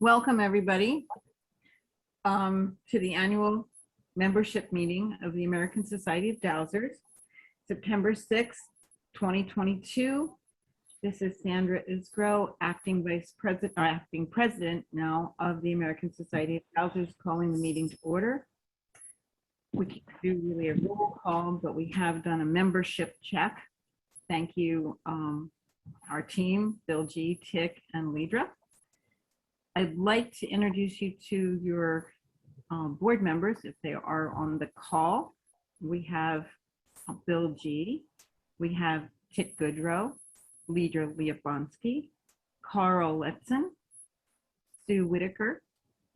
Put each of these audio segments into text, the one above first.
Welcome, everybody, to the annual membership meeting of the American Society of Dowsers, September 6th, 2022. This is Sandra Isgro, acting president now of the American Society of Dowsers, calling the meeting to order. We can do really a roll call, but we have done a membership check. Thank you, our team, Bill G, Tick, and Lidra. I'd like to introduce you to your board members if they are on the call. We have Bill G, we have Tick Goodrow, Lidra Liabonsky, Carl Letzen, Sue Whitaker,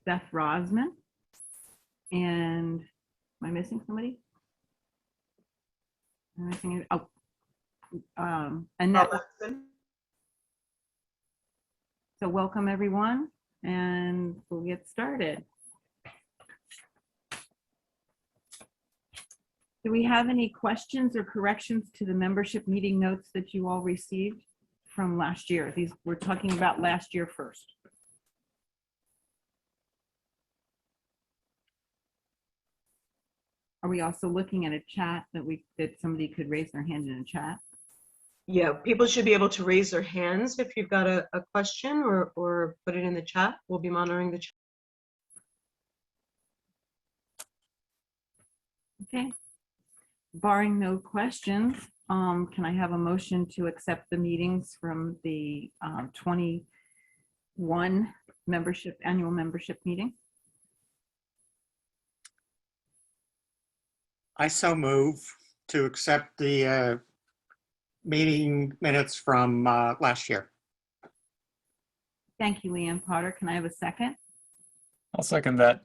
Beth Rosman, and am I missing somebody? Am I missing? Oh, Annette. So welcome, everyone, and we'll get started. Do we have any questions or corrections to the membership meeting notes that you all received from last year? These we're talking about last year first. Are we also looking at a chat that somebody could raise their hand in a chat? Yeah, people should be able to raise their hands if you've got a question or put it in the chat. We'll be monitoring the chat. Okay. Barring no questions, can I have a motion to accept the meetings from the 21 annual membership meeting? I so move to accept the meeting minutes from last year. Thank you, Leanne Potter. Can I have a second? I'll second that.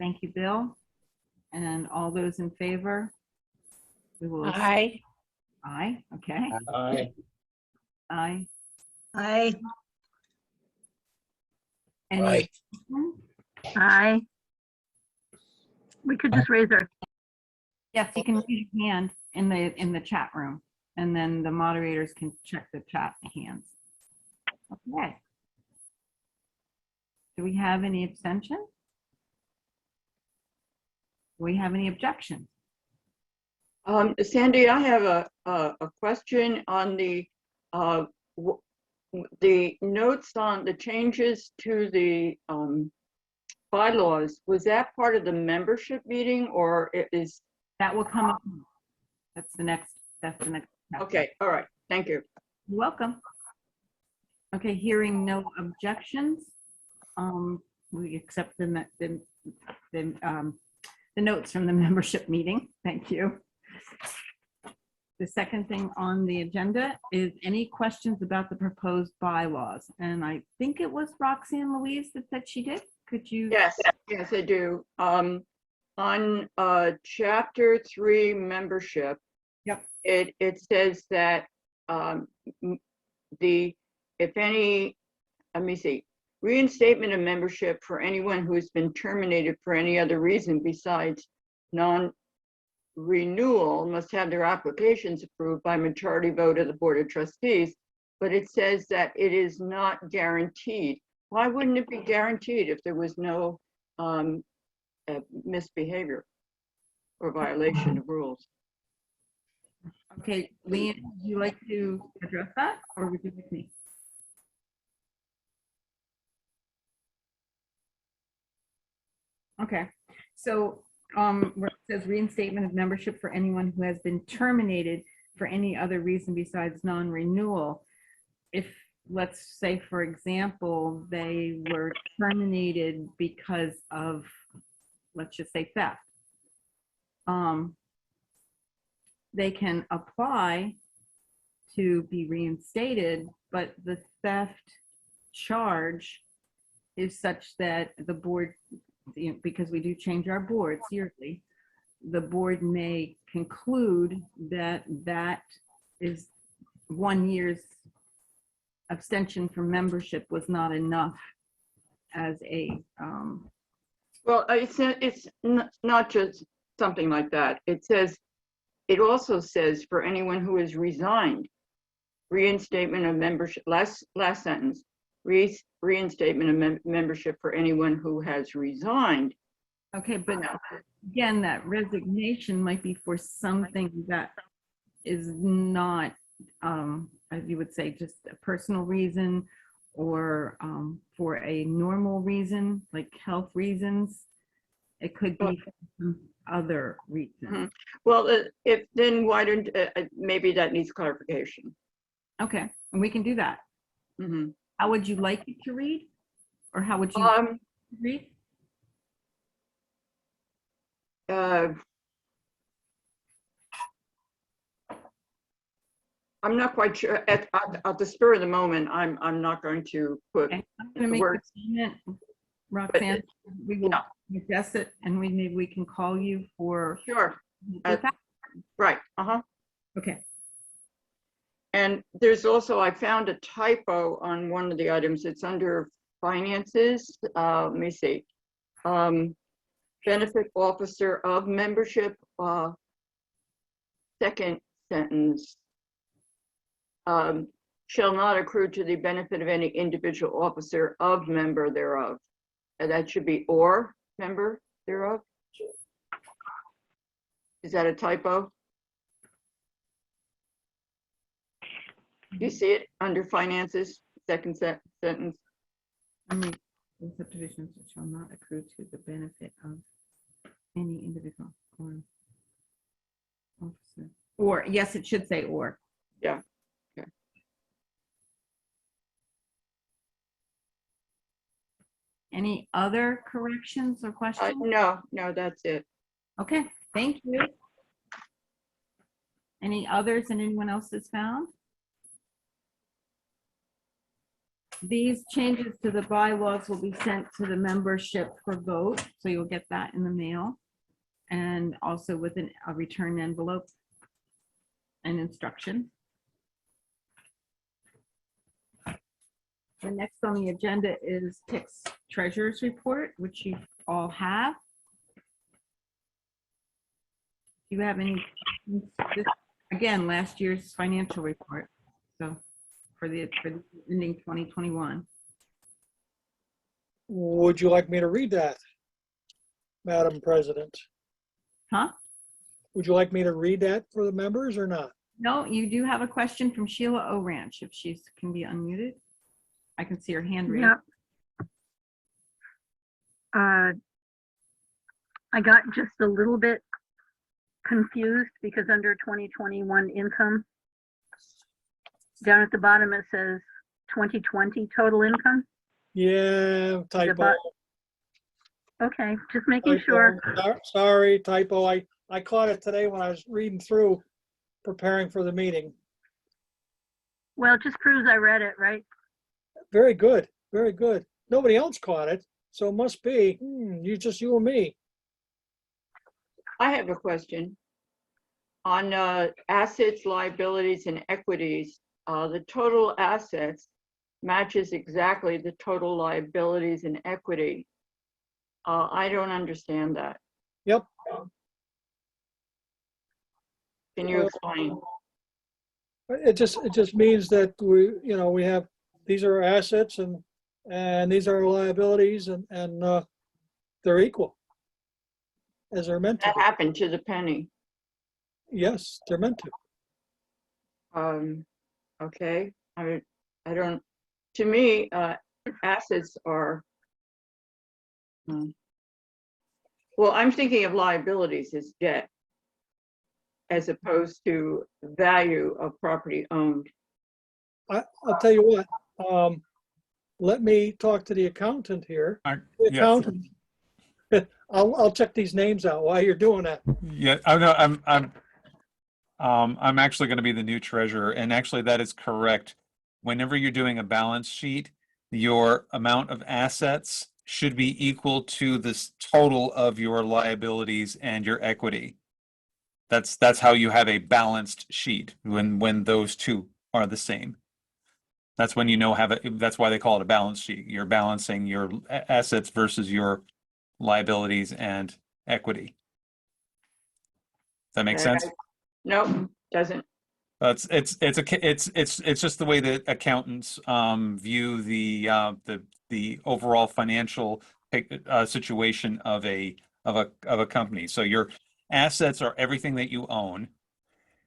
Thank you, Bill. And all those in favor? We will. Aye. Aye, okay. Aye. Aye. Aye. Any? Aye. Aye. We could just raise our, Yes, you can raise your hand in the chat room, and then the moderators can check the chat hands. Okay. Do we have any abstentions? Do we have any objections? Sandy, I have a question on the notes on the changes to the bylaws. Was that part of the membership meeting, or it is? That will come up. That's the next. Okay, all right, thank you. You're welcome. Okay, hearing no objections, we accept the notes from the membership meeting. Thank you. The second thing on the agenda is any questions about the proposed bylaws. And I think it was Roxanne Louise that said she did. Could you? Yes, yes, I do. On chapter 3 membership, Yep. It says that reinstatement of membership for anyone who has been terminated for any other reason besides non-renewal must have their applications approved by majority vote of the Board of Trustees, but it says that it is not guaranteed. Why wouldn't it be guaranteed if there was no misbehavior or violation of rules? Okay, Leanne, would you like to address that, or would you like me? Okay, so where it says reinstatement of membership for anyone who has been terminated for any other reason besides non-renewal. If, let's say, for example, they were terminated because of, let's just say, theft. They can apply to be reinstated, but the theft charge is such that the board, because we do change our boards yearly, the board may conclude that that is 1 year's abstention from membership was not enough as a Well, it's not just something like that. It also says for anyone who has resigned, reinstatement of membership, last sentence, reinstatement of membership for anyone who has resigned. Okay, but again, that resignation might be for something that is not, as you would say, just a personal reason or for a normal reason, like health reasons. It could be for some other reason. Mhm. Well, if, then why don't, maybe that needs clarification. Okay, and we can do that. Mhm. How would you like it to read? Or how would you read? I'm not quite sure, at the spur of the moment, I'm not going to put, Okay, I'm gonna make the words. comment, Roxanne, we will address it and maybe we can call you for. sure, right, uh-huh. Okay, And there's also, I found a typo on one of the items. It's under finances. Let me see. Benefit officer of membership, second sentence. Shall not accrue to the benefit of any individual officer of member thereof. And that should be or member thereof. Is that a typo? Do you see it under finances, second sentence? subdivisions shall not accrue to the benefit of any individual or officer. Or, yes, it should say or. Yeah. Okay. Any other corrections or questions? No, that's it. Okay, thank you. Any others and anyone else has found? These changes to the bylaws will be sent to the membership for vote, so you'll get that in the mail. And also with a return envelope and instruction. The next on the agenda is TIC's treasurer's report, which you all have. Do you have any, again, last year's financial report, so for the ending 2021. Would you like me to read that, Madam President? Huh? Would you like me to read that for the members or not? No, you do have a question from Sheila Orange, if she can be unmuted. I can see her hand raised. Yeah. I got just a little bit confused because under 2021 income, down at the bottom it says 2020 total income. Yeah, typo. Okay, just making Typo. sure. Sorry, typo. I caught it today when I was reading through, preparing for the meeting. Well, it just proves I read it, right? Very good, very good. Nobody else caught it, so it must be you and me. I have a question. On assets, liabilities, and equities, the total assets matches exactly the total liabilities and equity. I don't understand that. Yep. Can you explain? It just means that we have, these are our assets and these are our liabilities and they're equal as they're meant to That be. happened to the penny. Yes, they're meant to. Okay, I don't, to me, assets are, well, I'm thinking of liabilities as debt as opposed to value of property owned. I'll tell you what, let me talk to the accountant here. The Yes. accountant, I'll check these names out while you're doing that. Yeah, I know. I'm actually going to be the new treasurer, and actually that is correct. Whenever you're doing a balance sheet, your amount of assets should be equal to this total of your liabilities and your equity. That's how you have a balanced sheet when those two are the same. That's when you know that's why they call it a balance sheet. You're balancing your assets versus your liabilities and equity. Does that make sense? No, doesn't. It's just the way that accountants view the overall financial situation of a company. So your assets are everything that you own.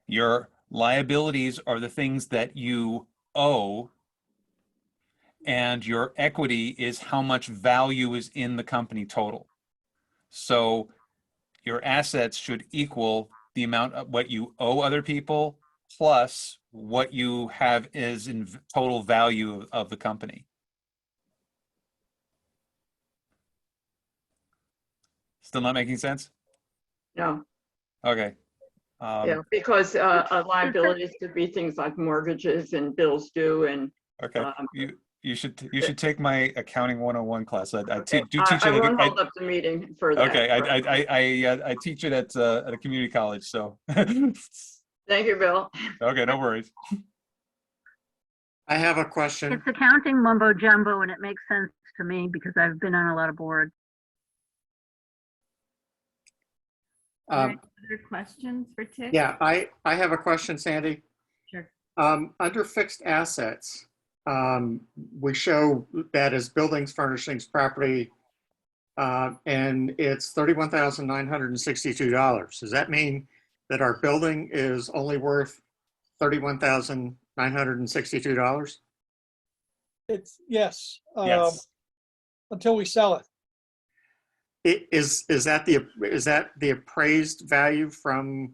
Your liabilities are the things that you owe, and your equity is how much value is in the company total. So your assets should equal the amount of what you owe other people plus what you have is in total value of the company. Still not making sense? No, Okay. yeah, because liabilities could be things like mortgages and bills due and. Okay. um, You should take my accounting 101 class. I okay. do teach I it. won't hold up the meeting for that. Okay. but- I teach it at a community college. So okay, Thank you, Bill. no worries. I have a question. It's accounting mumbo jumbo and it makes sense to me because I've been on a lot of boards. Are there Um, any other questions for Tick? Yeah, I have a question, Sandy. Sure. Under fixed assets, we show that as buildings, furnishings, property, and it's $31,962. Does that mean that our building is only worth $31,962? It's, yes, Yes. until we sell it. Is that the appraised value from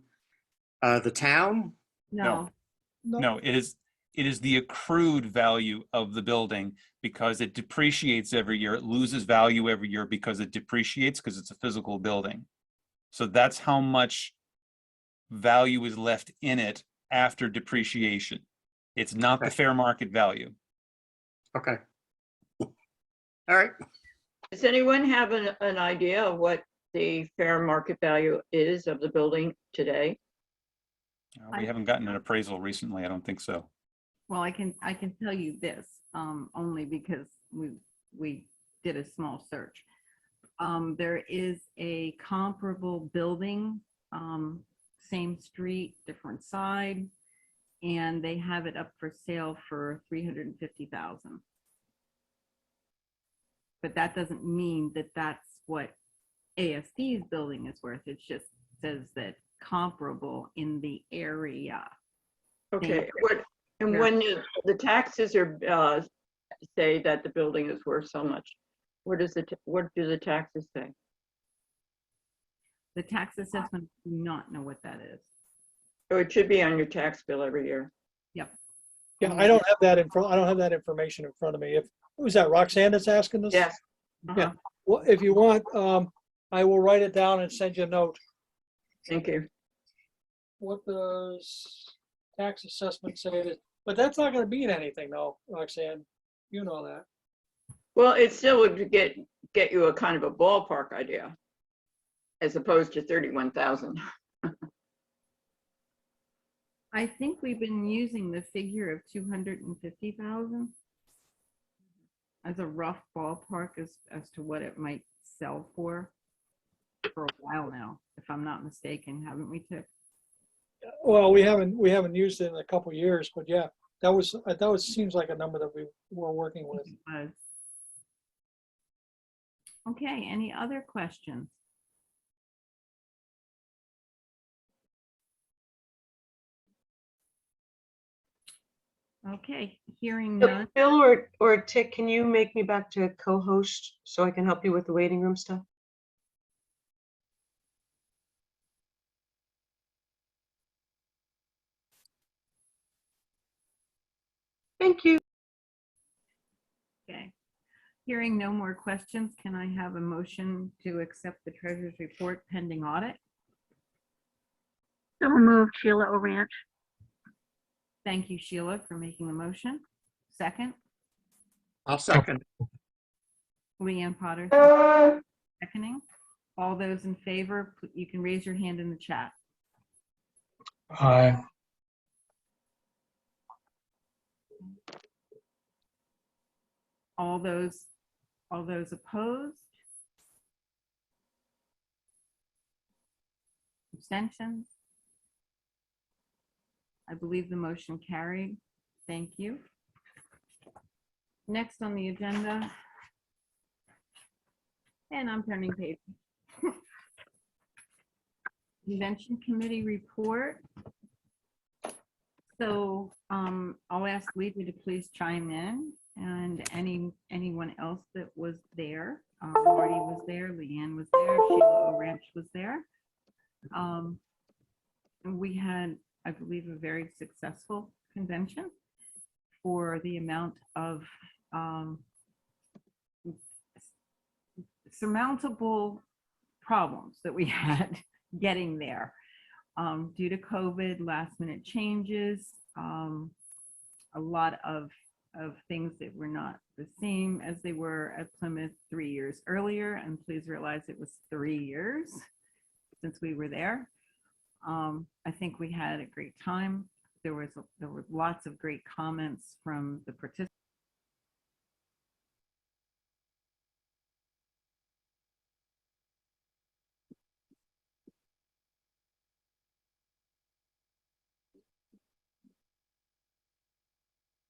the town? No, No, it is the accrued value of the building because it depreciates every year. It loses value every year because it depreciates because it's a physical building. So that's how much value is left in it after depreciation. It's not the Okay. fair market value. Okay. All right. Does anyone have an idea of what the fair market value is of the building today? We haven't gotten an appraisal recently. I don't think so. well, I can tell you this, only because we did a small search. There is a comparable building, same street, different side, and they have it up for sale for $350,000. But that doesn't mean that that's what ASD's building is worth. It just says that comparable in the area. Okay, Thank and when the taxes are, say that the building is worth so much, what do the taxes say? The tax assessment, do not know what that is. So it should be on your tax bill every year. Yep. Yeah, I don't have that I don't have that information in front of me. Was that Roxanne that's asking this? Yes, Yeah. Well, if you want, I will write it down and send you a note. thank you. What does tax assessment say it is? But that's not gonna be in anything though, Roxanne. You know that. Well, it still would get you a kind of a ballpark idea, as opposed to 31,000. I think we've been using the figure of 250,000 as a rough ballpark as to what it might sell for a while now, if I'm not mistaken, haven't we, Tiff? Well, we haven't used it in a couple of years, but yeah, that seems like a number that we were working with. Okay, any other questions? Okay, hearing none. Bill or Tick, can you make me back to co-host so I can help you with the waiting room stuff? Thank you. Okay. Hearing no more questions, can I have a motion to accept the treasurer's report pending audit? So moved, Sheila Orange. Thank you, Sheila, for making the motion. Second, I'll second. Leanne Potter, seconding. All those in favor, you can raise your hand in the chat. Aye. All those opposed? Abstentions? I believe the motion carried. Thank you. Next on the agenda, and I'm turning page. Convention Committee report. So I'll ask Levy to please chime in, and anyone else that was there. Marty was there, Leanne was there, Sheila O'Ranch was there. And we had, I believe, a very successful convention for the amount of surmountable problems that we had getting there. Due to COVID, last minute changes, a lot of things that were not the same as they were at Plymouth 3 years earlier. And please realize it was 3 years since we were there. I think we had a great time. There were lots of great comments from the participants.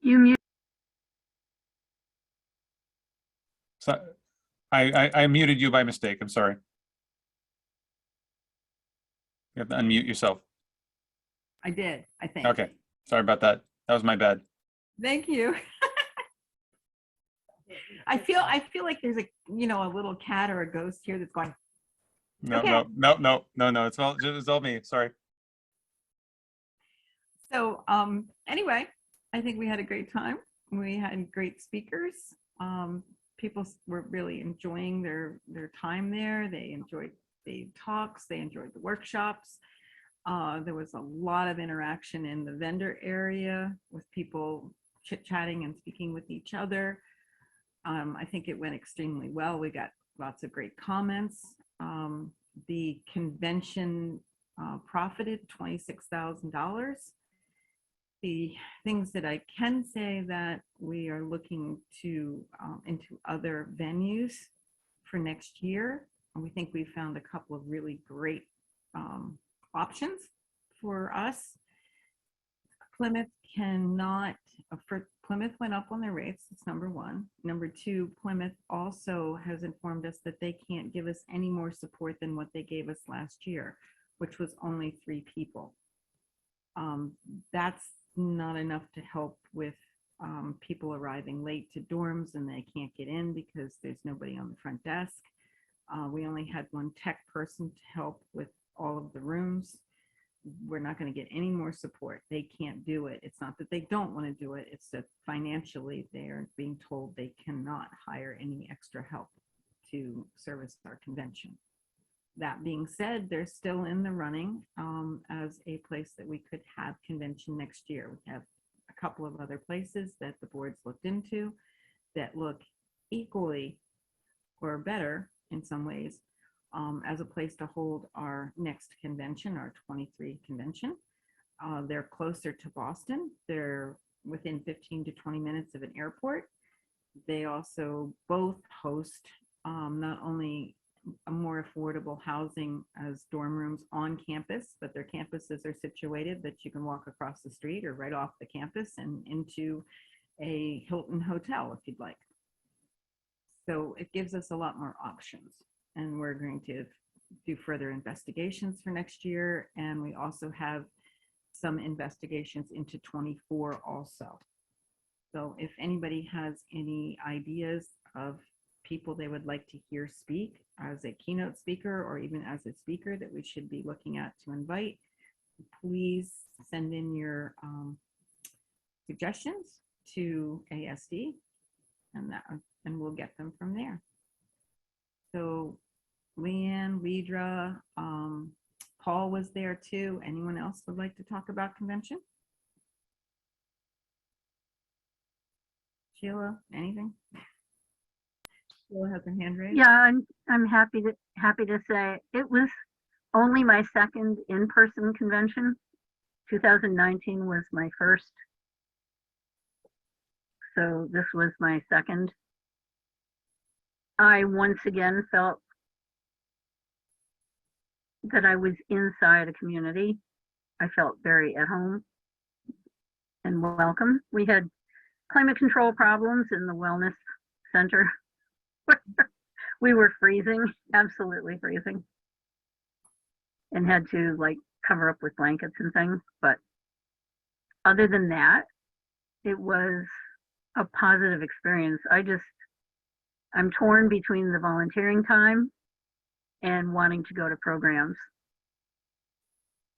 You mute. So I muted you by mistake. I'm sorry. You have to unmute yourself. I did, I think. Okay. Sorry about that. That was my bad. Thank you. I feel like there's a little cat or a ghost here that's going. No, Okay. no. It's all me. Sorry. So anyway, I think we had a great time. We had great speakers. People were really enjoying their time there. They enjoyed the talks. They enjoyed the workshops. There was a lot of interaction in the vendor area with people chit-chatting and speaking with each other. I think it went extremely well. We got lots of great comments. The convention profited $26,000. The things that I can say that we are looking to into other venues for next year. And we think we found a couple of really great options for us. Plymouth Plymouth went up on their rates. That's number one. Number two, Plymouth also has informed us that they can't give us any more support than what they gave us last year, which was only 3 people. That's not enough to help with people arriving late to dorms and they can't get in because there's nobody on the front desk. We only had 1 tech person to help with all of the rooms. We're not going to get any more support. They can't do it. It's not that they don't want to do it. It's that financially they are being told they cannot hire any extra help to service our convention. That being said, they're still in the running as a place that we could have convention next year. We have a couple of other places that the board's looked into that look equally or better in some ways as a place to hold our next convention, our 23 convention. They're closer to Boston. They're within 15 to 20 minutes of an airport. They also both host not only a more affordable housing as dorm rooms on campus, but their campuses are situated that you can walk across the street or right off the campus and into a Hilton hotel if you'd like. So it gives us a lot more options, and we're going to do further investigations for next year. And we also have some investigations into 24 also. So if anybody has any ideas of people they would like to hear speak as a keynote speaker or even as a speaker that we should be looking at to invite, please send in your suggestions to ASD and we'll get them from there. So Leanne, Lidra, Paul was there too. Anyone else would like to talk about convention? Sheila, anything? Sheila has her hand raised. Yeah, I'm happy to say it was only my second in-person convention. 2019 was my first. So this was my second. I once again felt that I was inside a community. I felt very at home. and welcome. We had climate control problems in the wellness center. We were freezing, absolutely freezing, and had to like cover up with blankets and things. But other than that, it was a positive experience. I'm torn between the volunteering time and wanting to go to programs.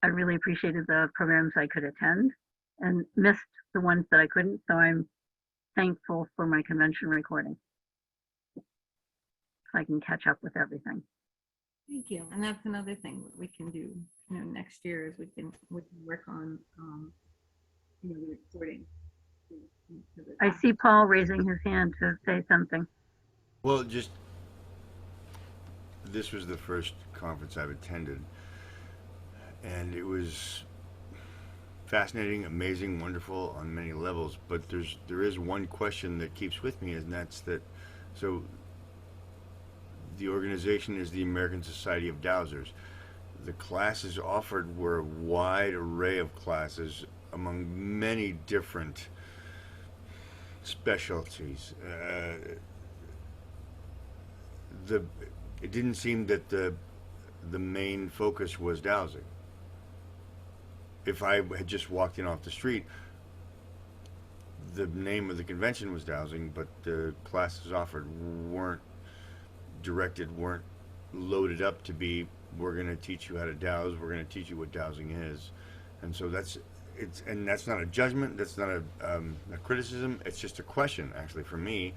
I really appreciated the programs I could attend and missed the ones that I couldn't, so I'm thankful for my convention recording. So I can catch up with everything. Thank you. And that's another thing that we can do, next year is we can work on, the recording. I see Paul raising his hand to say something. Well, this was the first conference I've attended, and it was fascinating, amazing, wonderful on many levels. But there is one question that keeps with me, and that's that. So, the organization is the American Society of Dowsers. The classes offered were a wide array of classes among many different specialties. It didn't seem that the main focus was dowsing. If I had just walked in off the street, the name of the convention was dowsing, but the classes offered weren't loaded up to be, we're going to teach you how to dowse, we're going to teach you what dowsing is. And so that's not a judgment, that's not a criticism, it's just a question actually for me,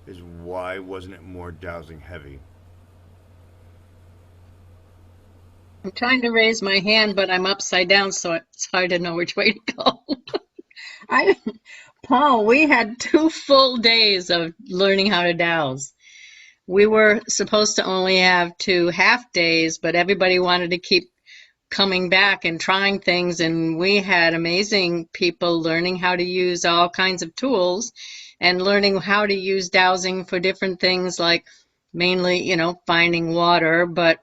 is why wasn't it more dowsing heavy? I'm trying to raise my hand, but I'm upside down, so it's hard to know which way to go. Paul, we had 2 full days of learning how to dowse. We were supposed to only have 2 half days, but everybody wanted to keep coming back and trying things, and we had amazing people learning how to use all kinds of tools and learning how to use dowsing for different things, like mainly, finding water, but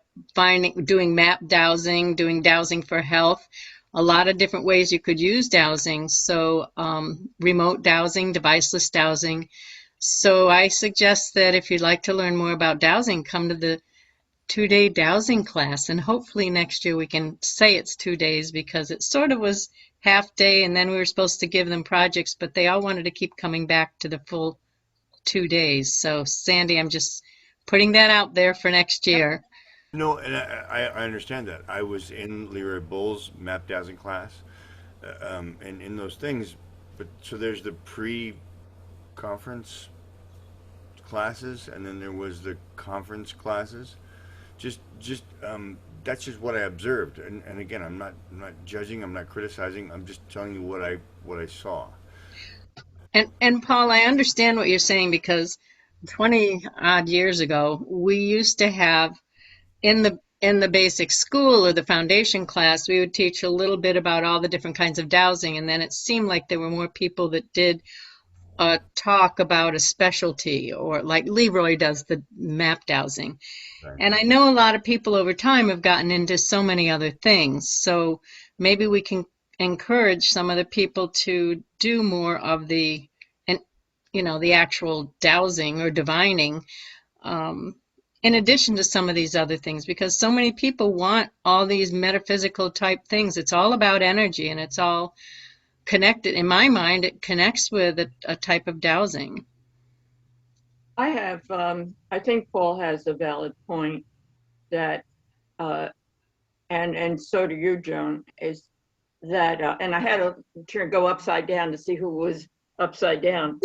doing map dowsing, doing dowsing for health, a lot of different ways you could use dowsing. So remote dowsing, deviceless dowsing. So I suggest that if you'd like to learn more about dowsing, come to the 2-day dowsing class, and hopefully next year we can say it's 2 days, because it sort of was half day and then we were supposed to give them projects, but they all wanted to keep coming back to the full 2 days. So Sandy, I'm just putting that out there for next year. No, and I understand that. I was in Leroy Bull's map dowsing class, and in those things, but so there's the pre-conference classes, and then there was the conference classes. That's just what I observed, and again, I'm not judging, I'm not criticizing, I'm just telling you what I saw. And Paul, I understand what you're saying, because 20 odd years ago, we used to have in the basic school or the foundation class, we would teach a little bit about all the different kinds of dowsing, and then it seemed like there were more people that did talk about a specialty, or like Leroy does the map dowsing. Right. And I know a lot of people over time have gotten into so many other things. So maybe we can encourage some of the people to do more of the actual dowsing or divining, in addition to some of these other things, because so many people want all these metaphysical type things. It's all about energy, and it's all connected. In my mind, it connects with a type of dowsing. I think Paul has a valid point that, and so do you, Joan, is that, and I had to go upside down to see who was upside down.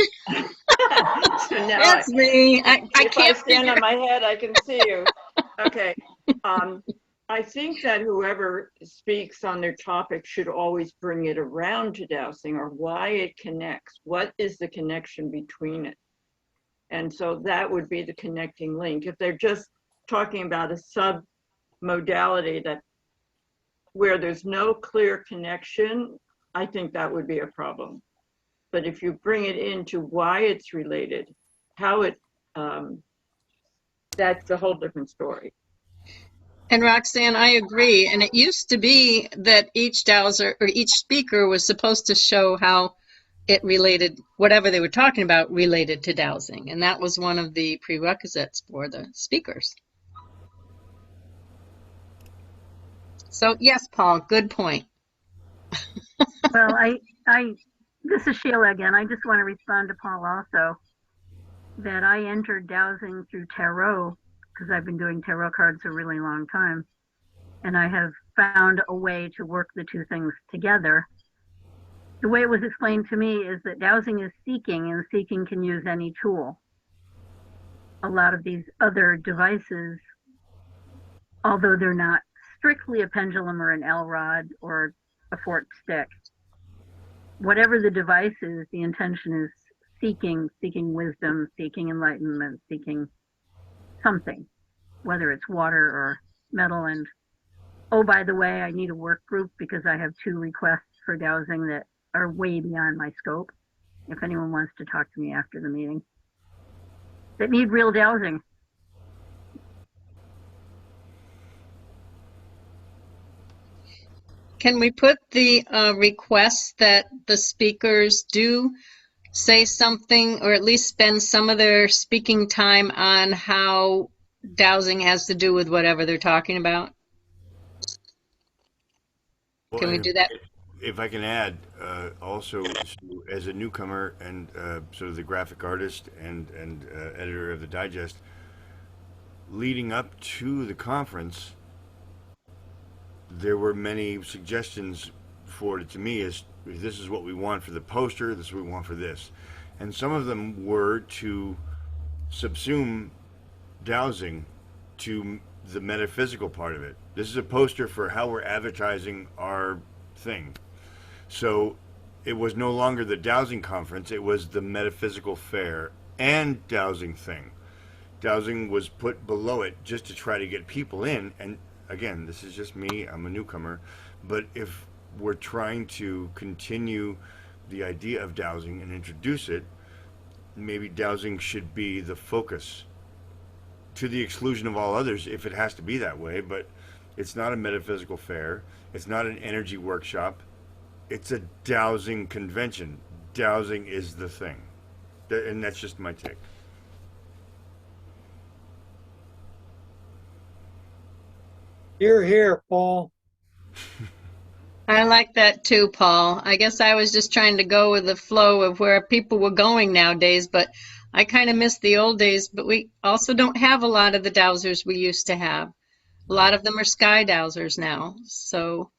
So now That's me. I if can't I stand figure- on my head, I can see you. Okay. I think that whoever speaks on their topic should always bring it around to dowsing, or why it connects. What is the connection between it? And so that would be the connecting link. If they're just talking about a sub-modality where there's no clear connection, I think that would be a problem. But if you bring it into why it's related, how it, that's a whole different story. And Roxanne, I agree. And it used to be that each dowser or each speaker was supposed to show how it related, whatever they were talking about related to dowsing. And that was one of the prerequisites for the speakers. So yes, Paul, good point. Well, this is Sheila again. I just want to respond to Paul also, that I entered dowsing through tarot because I've been doing tarot cards a really long time. And I have found a way to work the two things together. The way it was explained to me is that dowsing is seeking, and seeking can use any tool. A lot of these other devices, although they're not strictly a pendulum or an L rod or a forked stick, whatever the device is, the intention is seeking wisdom, seeking enlightenment, seeking something, whether it's water or metal. And oh, by the way, I need a work group because I have 2 requests for dowsing that are way beyond my scope. If anyone wants to talk to me after the meeting, that need real dowsing. Can we put the request that the speakers do say something, or at least spend some of their speaking time on how dowsing has to do with whatever they're talking about? Can we do that? If I can add, also, so as a newcomer and sort of the graphic artist and editor of the Digest, leading up to the conference, there were many suggestions forwarded to me as this is what we want for the poster, this is what we want for this. And some of them were to subsume dowsing to the metaphysical part of it. This is a poster for how we're advertising our thing. So it was no longer the dowsing conference, it was the metaphysical fair and dowsing thing. Dowsing was put below it just to try to get people in. And again, this is just me, I'm a newcomer. But if we're trying to continue the idea of dowsing and introduce it, maybe dowsing should be the focus to the exclusion of all others if it has to be that way. But it's not a metaphysical fair. It's not an energy workshop. It's a dowsing convention. Dowsing is the thing. And that's just my take. Here, here, Paul. I like that too, Paul. I guess I was just trying to go with the flow of where people were going nowadays, but I kind of miss the old days. But we also don't have a lot of the dowsers we used to have. A lot of them are sky dowsers now. So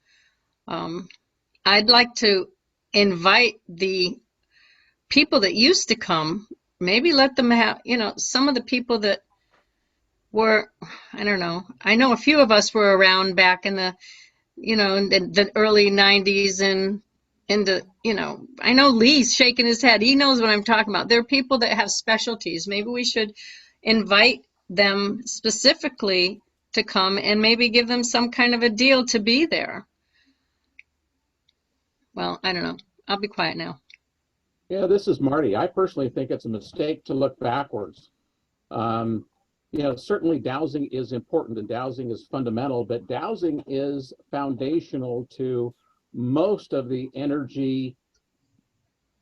I'd like to invite the people that used to come, maybe let them have, some of the people that were, I don't know. I know a few of us were around back in the, in the early 90s and in the, I know Lee's shaking his head. He knows what I'm talking about. There are people that have specialties. Maybe we should invite them specifically to come and maybe give them some kind of a deal to be there. Well, I don't know. I'll be quiet now. Yeah, this is Marty. I personally think it's a mistake to look backwards. Certainly dowsing is important and dowsing is fundamental, but dowsing is foundational to most of the energy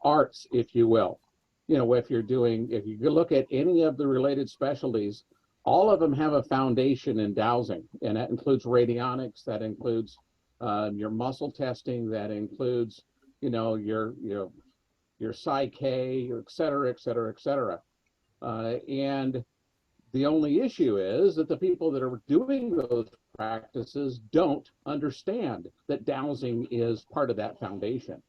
arts, if you will. If you look at any of the related specialties, all of them have a foundation in dowsing, and that includes radionics, that includes your muscle testing, that includes, your Psy-K, et cetera, et cetera, et cetera. And the only issue is that the people that are doing those practices don't understand that dowsing is part of that foundation.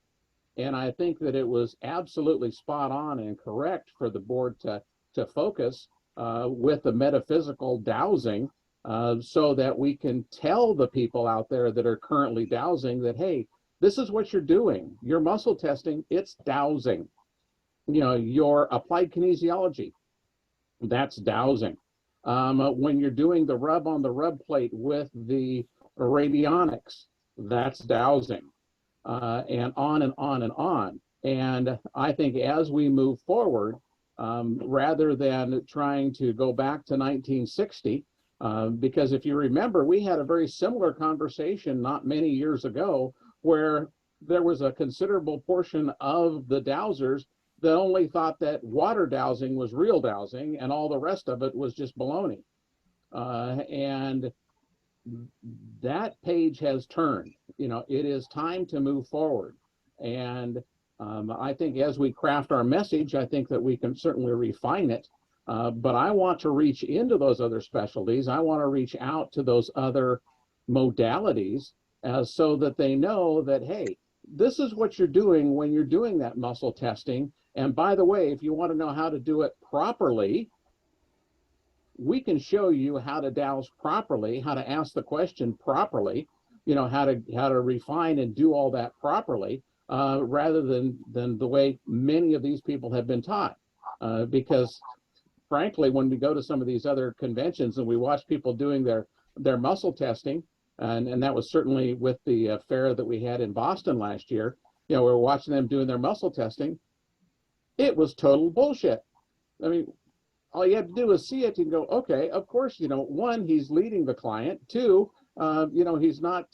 And I think that it was absolutely spot on and correct for the board to focus with the metaphysical dowsing so that we can tell the people out there that are currently dowsing that, hey, this is what you're doing. Your muscle testing, it's dowsing. Your applied kinesiology, that's dowsing. When you're doing the rub on the rub plate with the radionics, that's dowsing, and on and on and on. And I think as we move forward, rather than trying to go back to 1960, because if you remember, we had a very similar conversation not many years ago where there was a considerable portion of the dowsers that only thought that water dowsing was real dowsing and all the rest of it was just baloney. And that page has turned. You know, it is time to move forward. And I think as we craft our message, I think that we can certainly refine it. But I want to reach into those other specialties. I want to reach out to those other modalities so that they know that, hey, this is what you're doing when you're doing that muscle testing. And by the way, if you want to know how to do it properly, we can show you how to dowse properly, how to ask the question properly, you know, how to refine and do all that properly, rather than the way many of these people have been taught. Because frankly, when we go to some of these other conventions and we watch people doing their muscle testing, and that was certainly with the fair that we had in Boston last year, you know, we were watching them doing their muscle testing. It was total bullshit. I mean, all you have to do is see it and go, okay, of course, you know, one, he's leading the client. Two, you know, he's not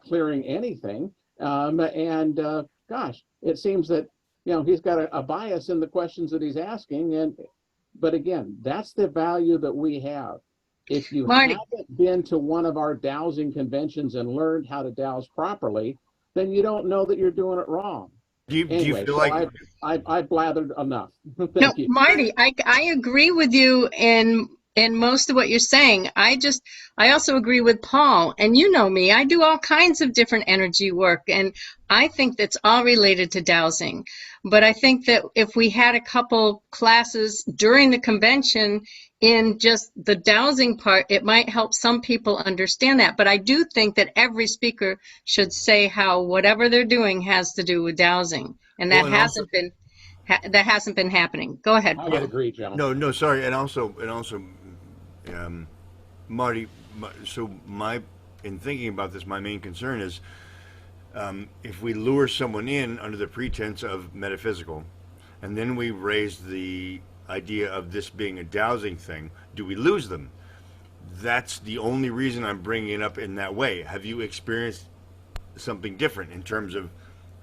clearing anything. Gosh, it seems that, you know, he's got a bias in the questions that he's asking. But again, that's the value that we have. If you Marty. haven't been to one of our dowsing conventions and learned how to dowse properly, then you don't know that you're doing it wrong. Do you Anyway, feel so like I've blathered enough. Thank No, you. Marty, I agree with you in most of what you're saying. I also agree with Paul. And you know me, I do all kinds of different energy work, and I think that's all related to dowsing. But I think that if we had a couple classes during the convention in just the dowsing part, it might help some people understand that. But I do think that every speaker should say how whatever they're doing has to do with dowsing. And that Well, and also- hasn't been happening. Go ahead, I Paul. would agree, gentlemen. no, sorry, and also, Marty. In thinking about this, my main concern is if we lure someone in under the pretense of metaphysical, and then we raise the idea of this being a dowsing thing, do we lose them? That's the only reason I'm bringing it up in that way. Have you experienced something different in terms of,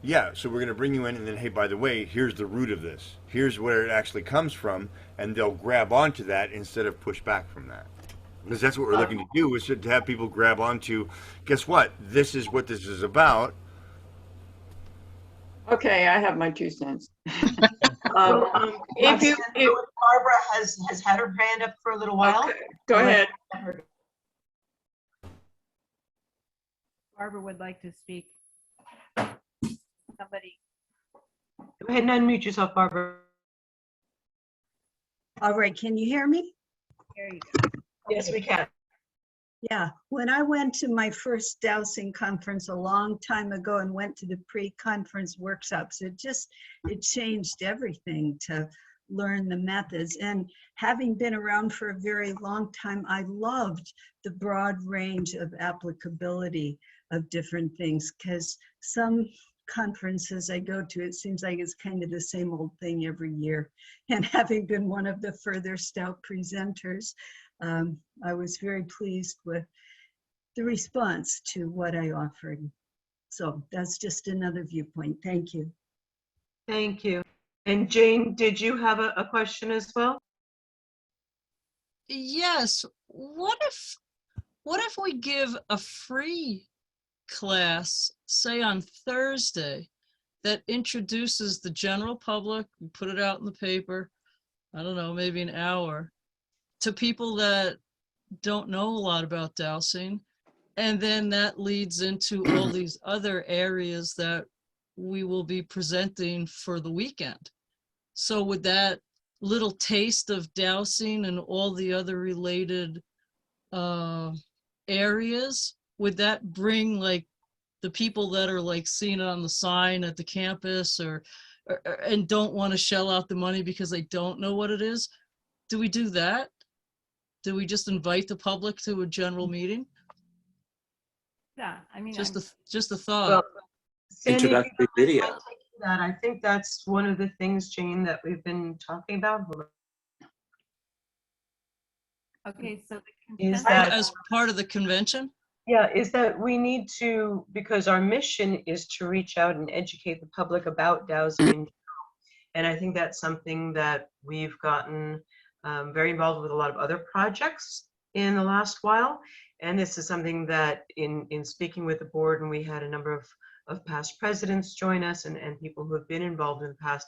yeah, so we're going to bring you in, and then, hey, by the way, here's the root of this. Here's where it actually comes from, and they'll grab onto that instead of push back from that. Because that's what we're looking to do, is to have people grab onto, guess what? This is what this is about. Okay, I have my 2 cents. If Barbara has had her hand up for a little while. Okay, go ahead. Barbara would like to speak. Somebody. Go ahead and unmute yourself, Barbara. All right, can you hear me? There you go. Yes, we can. Yeah, when I went to my first dowsing conference a long time ago and went to the pre-conference workshops, it changed everything to learn the methods. And having been around for a very long time, I loved the broad range of applicability of different things, because some conferences I go to, it seems like it's kind of the same old thing every year. And having been one of the furthest out presenters, I was very pleased with the response to what I offered. So that's just another viewpoint. Thank you. Thank you. And Jane, did you have a question as well? Yes. What if we give a free class, say on Thursday, that introduces the general public, we put it out in the paper, I don't know, maybe an hour, to people that don't know a lot about dowsing, and then that leads into all these other areas that we will be presenting for the weekend. So with that little taste of dowsing and all the other related areas, would that bring like the people that are like seeing it on the sign at the campus or and don't want to shell out the money because they don't know what it is? Do we do that? Do we just invite the public to a general meeting? Yeah, I mean, Just I'm- a thought. Well, Sandy, Introductory video. I take that. I think that's one of the things, Jane, that we've been talking about. okay, so the Is consent that- As part of the convention? Yeah, is that we need to, because our mission is to reach out and educate the public about dowsing. And I think that's something that we've gotten very involved with a lot of other projects in the last while. And this is something that in speaking with the board, and we had a number of past presidents join us and people who have been involved in the past.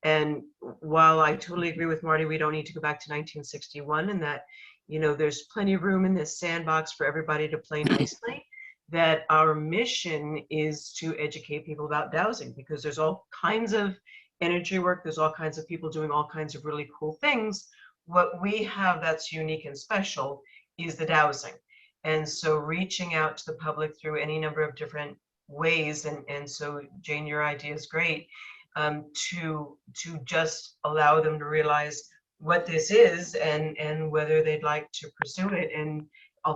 And while I totally agree with Marty, we don't need to go back to 1961 and that, you know, there's plenty of room in this sandbox for everybody to play nicely, that our mission is to educate people about dowsing because there's all kinds of energy work, there's all kinds of people doing all kinds of really cool things. What we have that's unique and special is the dowsing. And so reaching out to the public through any number of different ways, and so Jane, your idea is great, to just allow them to realize what this is and whether they'd like to pursue it. And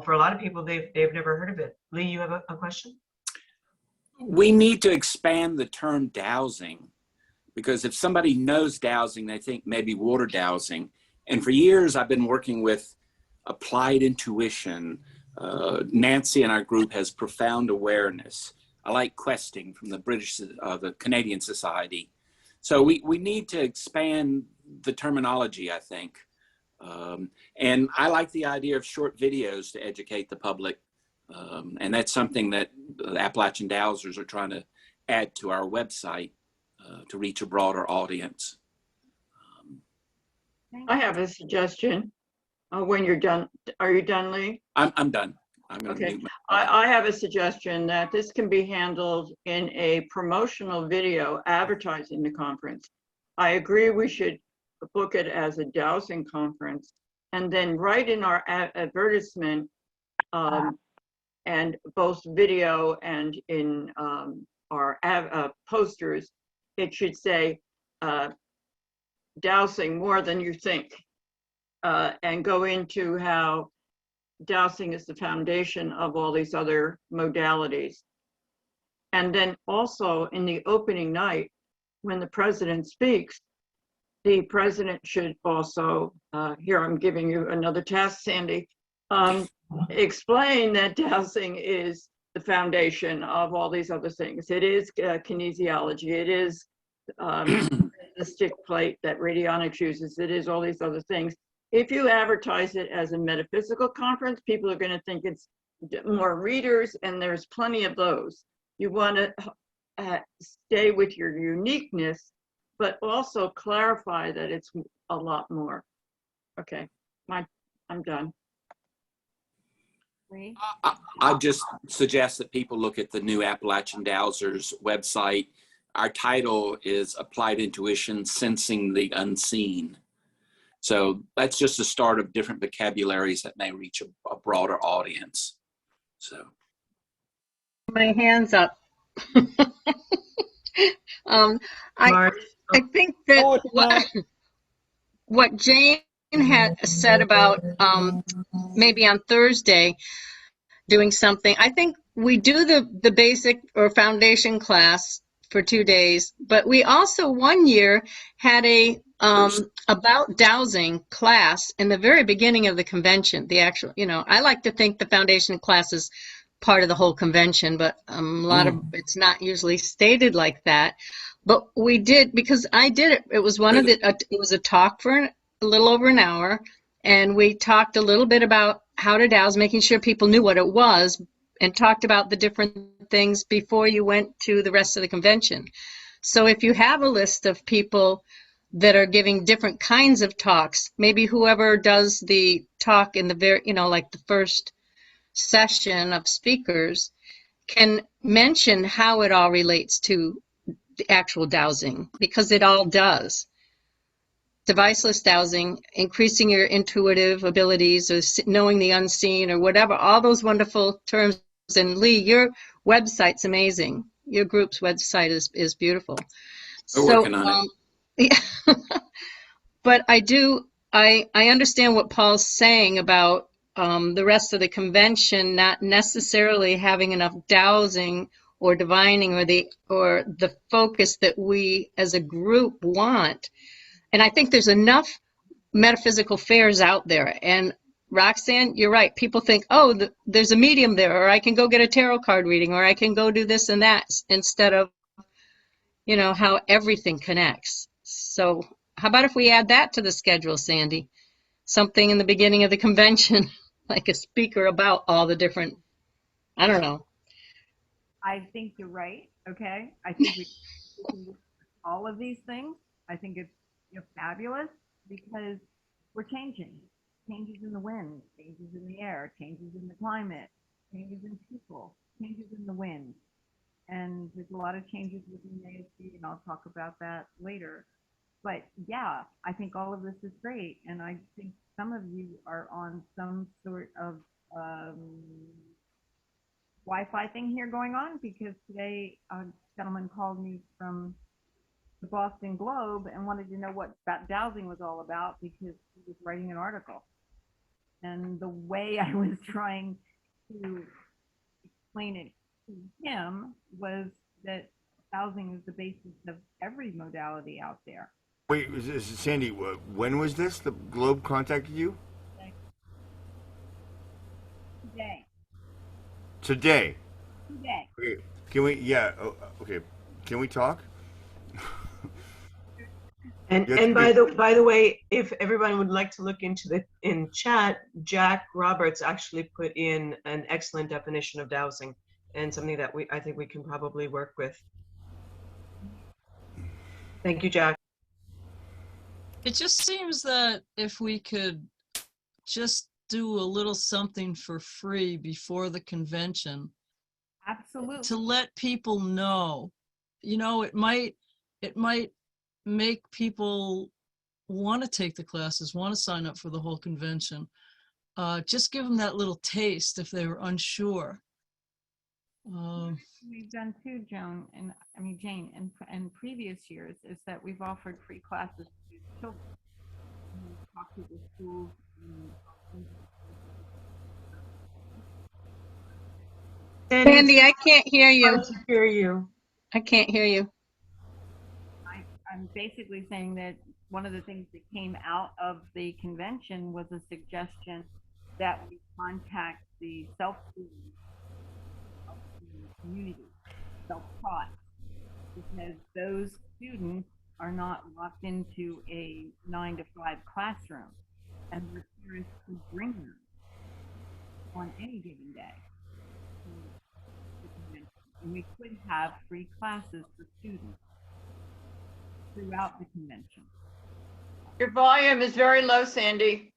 for a lot of people, they've never heard of it. Lee, you have a question? We need to expand the term dowsing, because if somebody knows dowsing, they think maybe water dowsing. And for years, I've been working with applied intuition. Nancy and our group has profound awareness. I like questing from the Canadian Society. So we need to expand the terminology, I think. And I like the idea of short videos to educate the public. And that's something that the Appalachian Dowsers are trying to add to our website to reach a broader audience. I have a suggestion. When you're done, are you done, Lee? I'm done. I'm going to Okay. mute I have a suggestion that this can be handled in a promotional video advertising the conference. I agree we should book it as a dowsing conference and then write in our advertisement and both video and in our posters, it should say dowsing more than you think, and go into how dowsing is the foundation of all these other modalities. And then also in the opening night, when the president speaks, the president should also, here I'm giving you another task, Sandy, explain that dowsing is the foundation of all these other things. It is kinesiology, it is the stick plate that radionics uses, it is all these other things. If you advertise it as a metaphysical conference, people are going to think it's more readers, and there's plenty of those. You want to stay with your uniqueness, but also clarify that it's a lot more. Okay, I'm done. I just suggest that people look at the new Appalachian Dowsers website. Our title is Applied Intuition, Sensing the Unseen. So that's just the start of different vocabularies that may reach a broader audience. So. My hands up. I think that what Jane had said about maybe on Thursday doing something, I think we do the basic or foundation class for 2 days, but we also one year had a about dowsing class in the very beginning of the convention. The actual, I like to think the foundation class is part of the whole convention, but a lot of it's not usually stated like that. But we did, because I did it. It was it was a talk for a little over an hour, and we talked a little bit about how to douse, making sure people knew what it was, and talked about the different things before you went to the rest of the convention. So if you have a list of people that are giving different kinds of talks, maybe whoever does the talk in the very, like the first session of speakers can mention how it all relates to the actual dowsing, because it all does. Deviceless dowsing, increasing your intuitive abilities, or knowing the unseen, or whatever, all those wonderful terms. And Lee, your website's amazing. Your group's website is beautiful. We're working on it. Yeah. But I understand what Paul's saying about the rest of the convention not necessarily having enough dowsing or divining or the focus that we as a group want. And I think there's enough metaphysical fairs out there, and Roxanne, you're right. People think, oh, there's a medium there, or I can go get a tarot card reading, or I can go do this and that, instead of, how everything connects. So how about if we add that to the schedule, Sandy? Something in the beginning of the convention, like a speaker about all the different, I don't know. I think you're right. Okay. I think we can do all of these things. I think it's fabulous because we're changing. Changes in the wind, changes in the air, changes in the climate, changes in people, changes in the wind. And there's a lot of changes within the ASB, and I'll talk about that later. But yeah, I think all of this is great. And I think some of you are on some sort of Wi-Fi thing here going on, because today a gentleman called me from the Boston Globe and wanted to know what dowsing was all about, because he was writing an article. And the way I was trying to explain it to him was that dowsing is the basis of every modality out there. Wait, Sandy, when was this? The Globe contacted you? Today. Today? Today. Okay, can we, yeah, okay, can we talk? And by the way, if everyone would like to look into in chat, Jack Roberts actually put in an excellent definition of dowsing, and something that I think we can probably work with. Thank you, Jack. It just seems that if we could just do a little something for free before the convention, absolutely, to let people know, it might make people want to take the classes, want to sign up for the whole convention. Just give them that little taste if they were unsure. We've done too, Jane, in previous years, is that we've offered free classes to children. And talk to the schools. Sandy, I can't hear you. Hard to hear you. I can't hear you. I'm basically saying that one of the things that came out of the convention was a suggestion that we contact the self-students of the community, self-taught, because those students are not locked into a 9-to-5 classroom, and their parents can bring them on any given day to the convention. And we could have free classes for students throughout the convention. Your volume is very low, Sandy.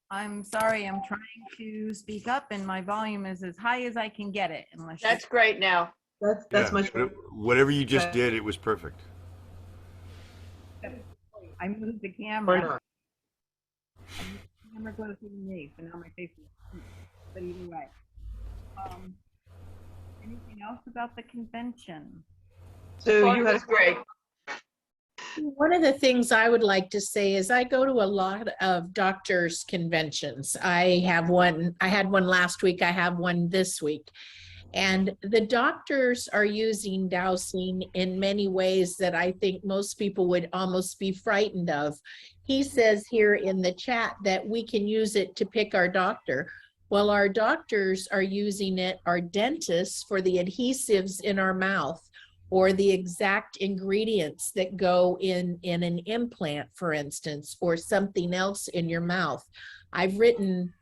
I'm sorry, I'm trying to speak up and my volume is as high as I can get it, unless That's great now. That's much better. Whatever you just did, it was perfect. I moved the Or camera. not. The camera goes to me, so now my face is, but either way. Anything else about the convention? So you had That's great. One of the things I would like to say is I go to a lot of doctors' conventions. I had one last week, I have one this week. And the doctors are using dowsing in many ways that I think most people would almost be frightened of. He says here in the chat that we can use it to pick our doctor. Well, our doctors are using it, our dentists, for the adhesives in our mouth, or the exact ingredients that go in an implant, for instance, or something else in your mouth. I've written,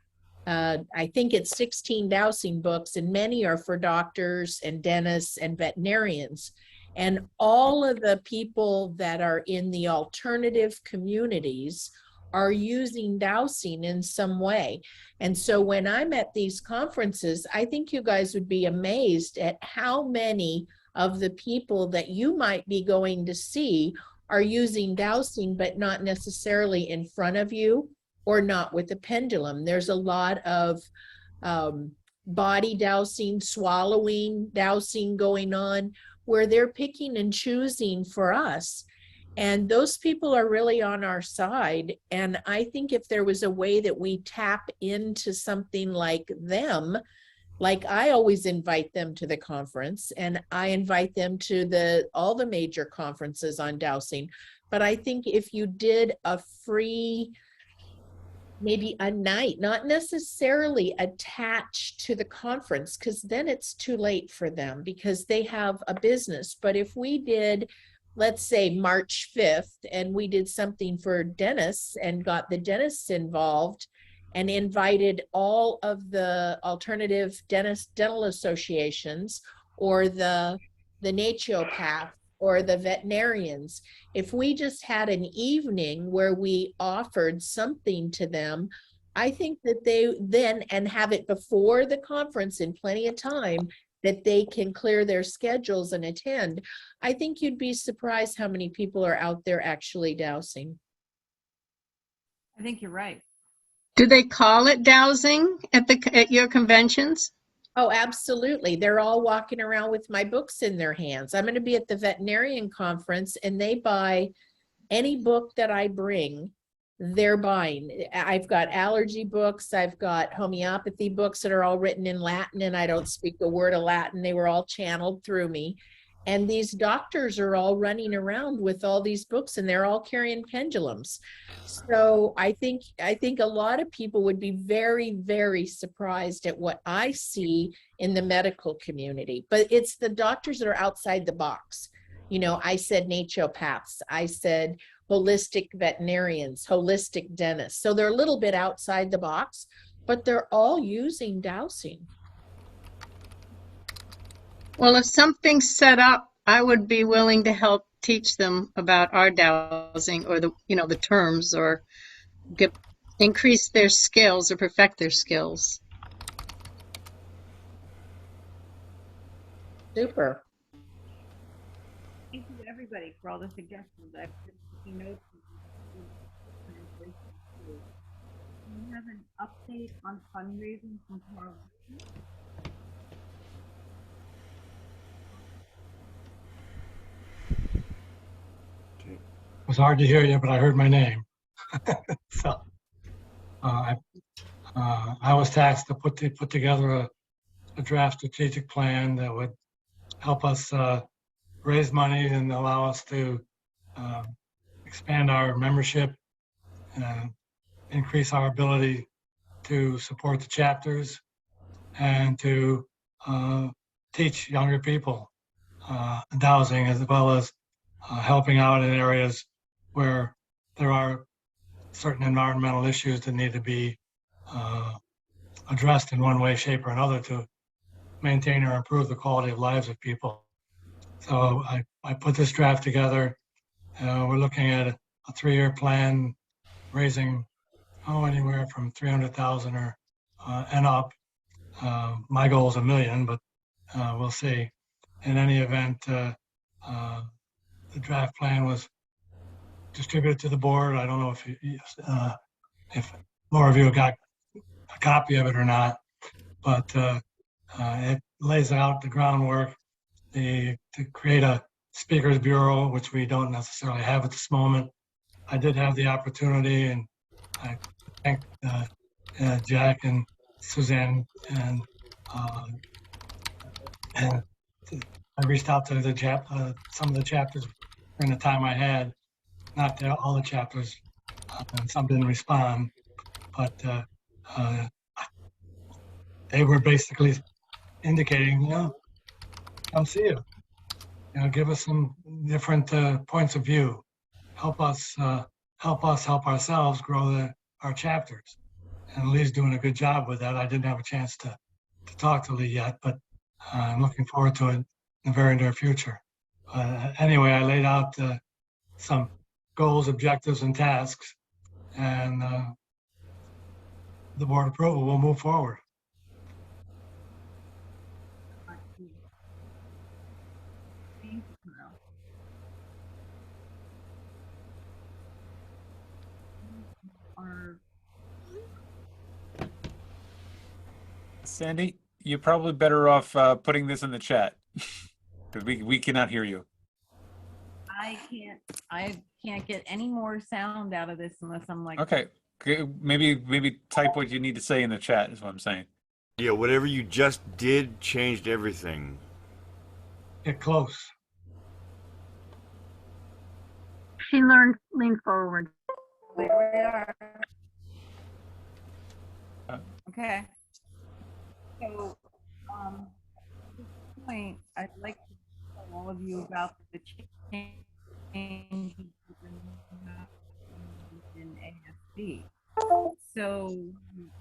I think it's 16 dowsing books, and many are for doctors and dentists and veterinarians. And all of the people that are in the alternative communities are using dowsing in some way. And so when I'm at these conferences, I think you guys would be amazed at how many of the people that you might be going to see are using dowsing, but not necessarily in front of you or not with the pendulum. There's a lot of body dowsing, swallowing dowsing going on, where they're picking and choosing for us. And those people are really on our side. And I think if there was a way that we tap into something like them, like I always invite them to the conference, and I invite them to all the major conferences on dowsing. But I think if you did a free maybe a night, not necessarily attached to the conference, because then it's too late for them because they have a business. But if we did, let's say March 5th, and we did something for dentists and got the dentists involved and invited all of the alternative dental associations or the naturopath or the veterinarians, if we just had an evening where we offered something to them, I think that they then, and have it before the conference in plenty of time, that they can clear their schedules and attend. I think you'd be surprised how many people are out there actually dowsing. I think you're right. Do they call it dowsing at your conventions? Oh, absolutely. They're all walking around with my books in their hands. I'm going to be at the veterinarian conference and they buy any book that I bring, they're buying. I've got allergy books. I've got homeopathy books that are all written in Latin, and I don't speak a word of Latin. They were all channeled through me. And these doctors are all running around with all these books, and they're all carrying pendulums. So I think a lot of people would be very, very surprised at what I see in the medical community. But it's the doctors that are outside the box. You know, I said naturopaths, I said holistic veterinarians, holistic dentists. So they're a little bit outside the box, but they're all using dowsing. Well, if something's set up, I would be willing to help teach them about our dowsing or the terms, or increase their skills or perfect their skills. Super. Thank you to everybody for all the suggestions. I've been taking notes. Do you have an update on fundraising from tomorrow? It was hard to hear you, but I heard my name. So I was tasked to put together a draft strategic plan that would help us raise money and allow us to expand our membership, increase our ability to support the chapters, and to teach younger people dowsing, as well as helping out in areas where there are certain environmental issues that need to be addressed in one way, shape, or another to maintain or improve the quality of lives of people. So I put this draft together. We're looking at a 3-year plan, raising anywhere from 300,000 or and up. My goal is $1 million, but we'll see. In any event, the draft plan was distributed to the board. I don't know if more of you got a copy of it or not, but it lays out the groundwork to create a speakers bureau, which we don't necessarily have at this moment. I did have the opportunity, and I thank Jack and Suzanne, and I reached out to some of the chapters during the time I had. Not all the chapters, and some didn't respond, but they were basically indicating, come see you. Give us some different points of view. Help us help ourselves grow our chapters. And Lee's doing a good job with that. I didn't have a chance to talk to Lee yet, but I'm looking forward to it in the very near future. Anyway, I laid out some goals, objectives, and tasks, and the board approval will move forward. Sandy, you're probably better off putting this in the chat because we cannot hear you. I can't get any more sound out of this unless I'm like. Okay, maybe type what you need to say in the chat is what I'm saying. Yeah, whatever you just did changed everything. Get close. She leaned forward. There we are. Okay. So, at this point, I'd like to tell all of you about the changes in ASD. So,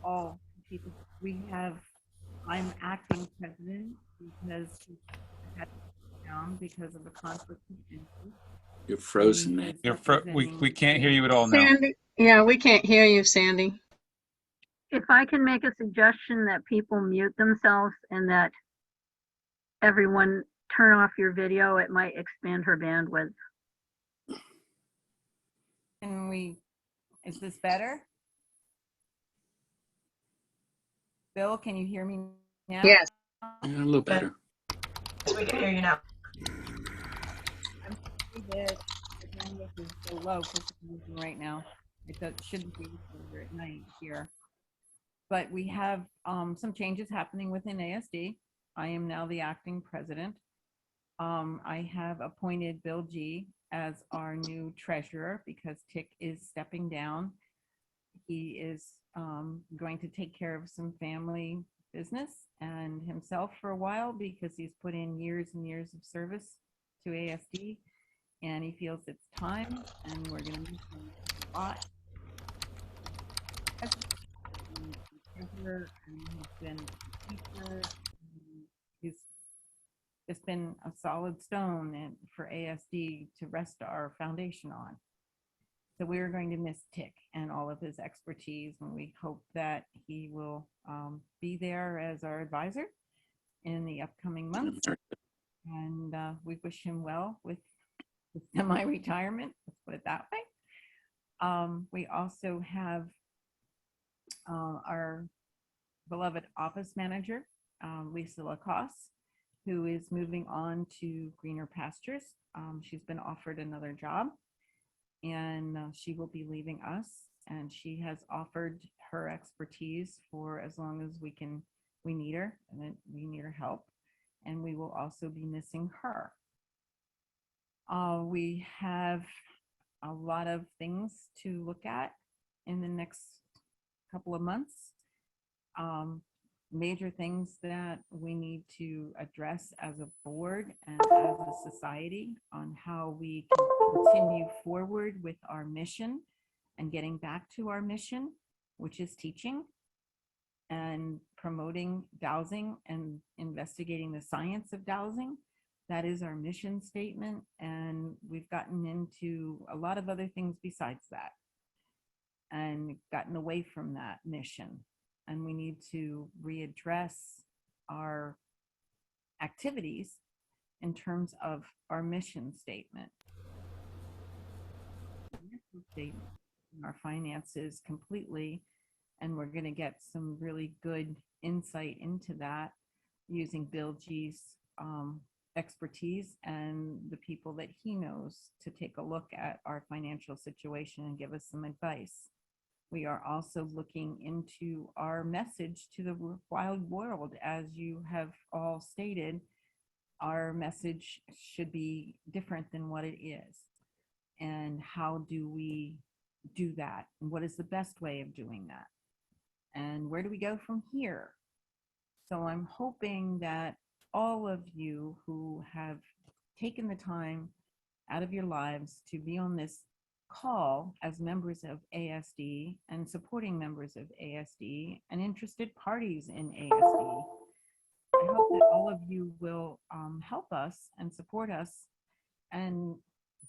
all people, I'm acting president because I had to step down because of a conflict of interest. You're frozen, man. We can't hear you at all now. Sandy, yeah, we can't hear you, Sandy. If I can make a suggestion that people mute themselves and that everyone turn off your video, it might expand her bandwidth. Is this better? Bill, can you hear me now? Yes. A little better. Yes, we can hear you now. I'm sorry that the bandwidth is so low for some reason right now. It shouldn't be over at night here. But we have some changes happening within ASD. I am now the acting president. I have appointed Bill G as our new treasurer because Tick is stepping down. He is going to take care of some family business and himself for a while because he's put in years and years of service to ASD, and he feels it's time, and we're going to miss him a lot. And he's been a teacher. He's just been a solid stone for ASD to rest our foundation on. So we are going to miss Tick and all of his expertise, and we hope that he will be there as our advisor in the upcoming months. And we wish him well with semi-retirement, let's put it that way. We also have our beloved office manager, Lisa Lacoste, who is moving on to greener pastures. She's been offered another job, and she will be leaving us, and she has offered her expertise for as long as we need her, and then we need her help, and we will also be missing her. We have a lot of things to look at in the next couple of months. Major things that we need to address as a board and as a society on how we can continue forward with our mission and getting back to our mission, which is teaching and promoting dowsing and investigating the science of dowsing. That is our mission statement, and we've gotten into a lot of other things besides that and gotten away from that mission. And we need to readdress our activities in terms of our mission statement. Our finances completely, and we're going to get some really good insight into that using Bill G's expertise and the people that he knows to take a look at our financial situation and give us some advice. We are also looking into our message to the wild world. As you have all stated, our message should be different than what it is. And how do we do that? And what is the best way of doing that? And where do we go from here? So I'm hoping that all of you who have taken the time out of your lives to be on this call as members of ASD and supporting members of ASD and interested parties in ASD. I hope that all of you will help us and support us and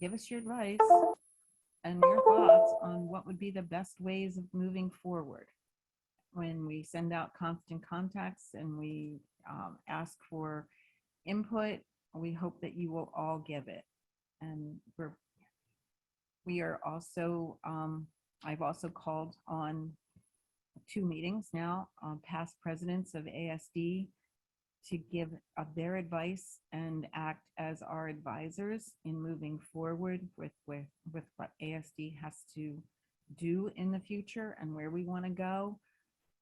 give us your advice and your thoughts on what would be the best ways of moving forward. When we send out constant contacts and we ask for input, we hope that you will all give it. And we are also, I've also called on 2 meetings now, past presidents of ASD to give their advice and act as our advisors in moving forward with what ASD has to do in the future and where we want to go.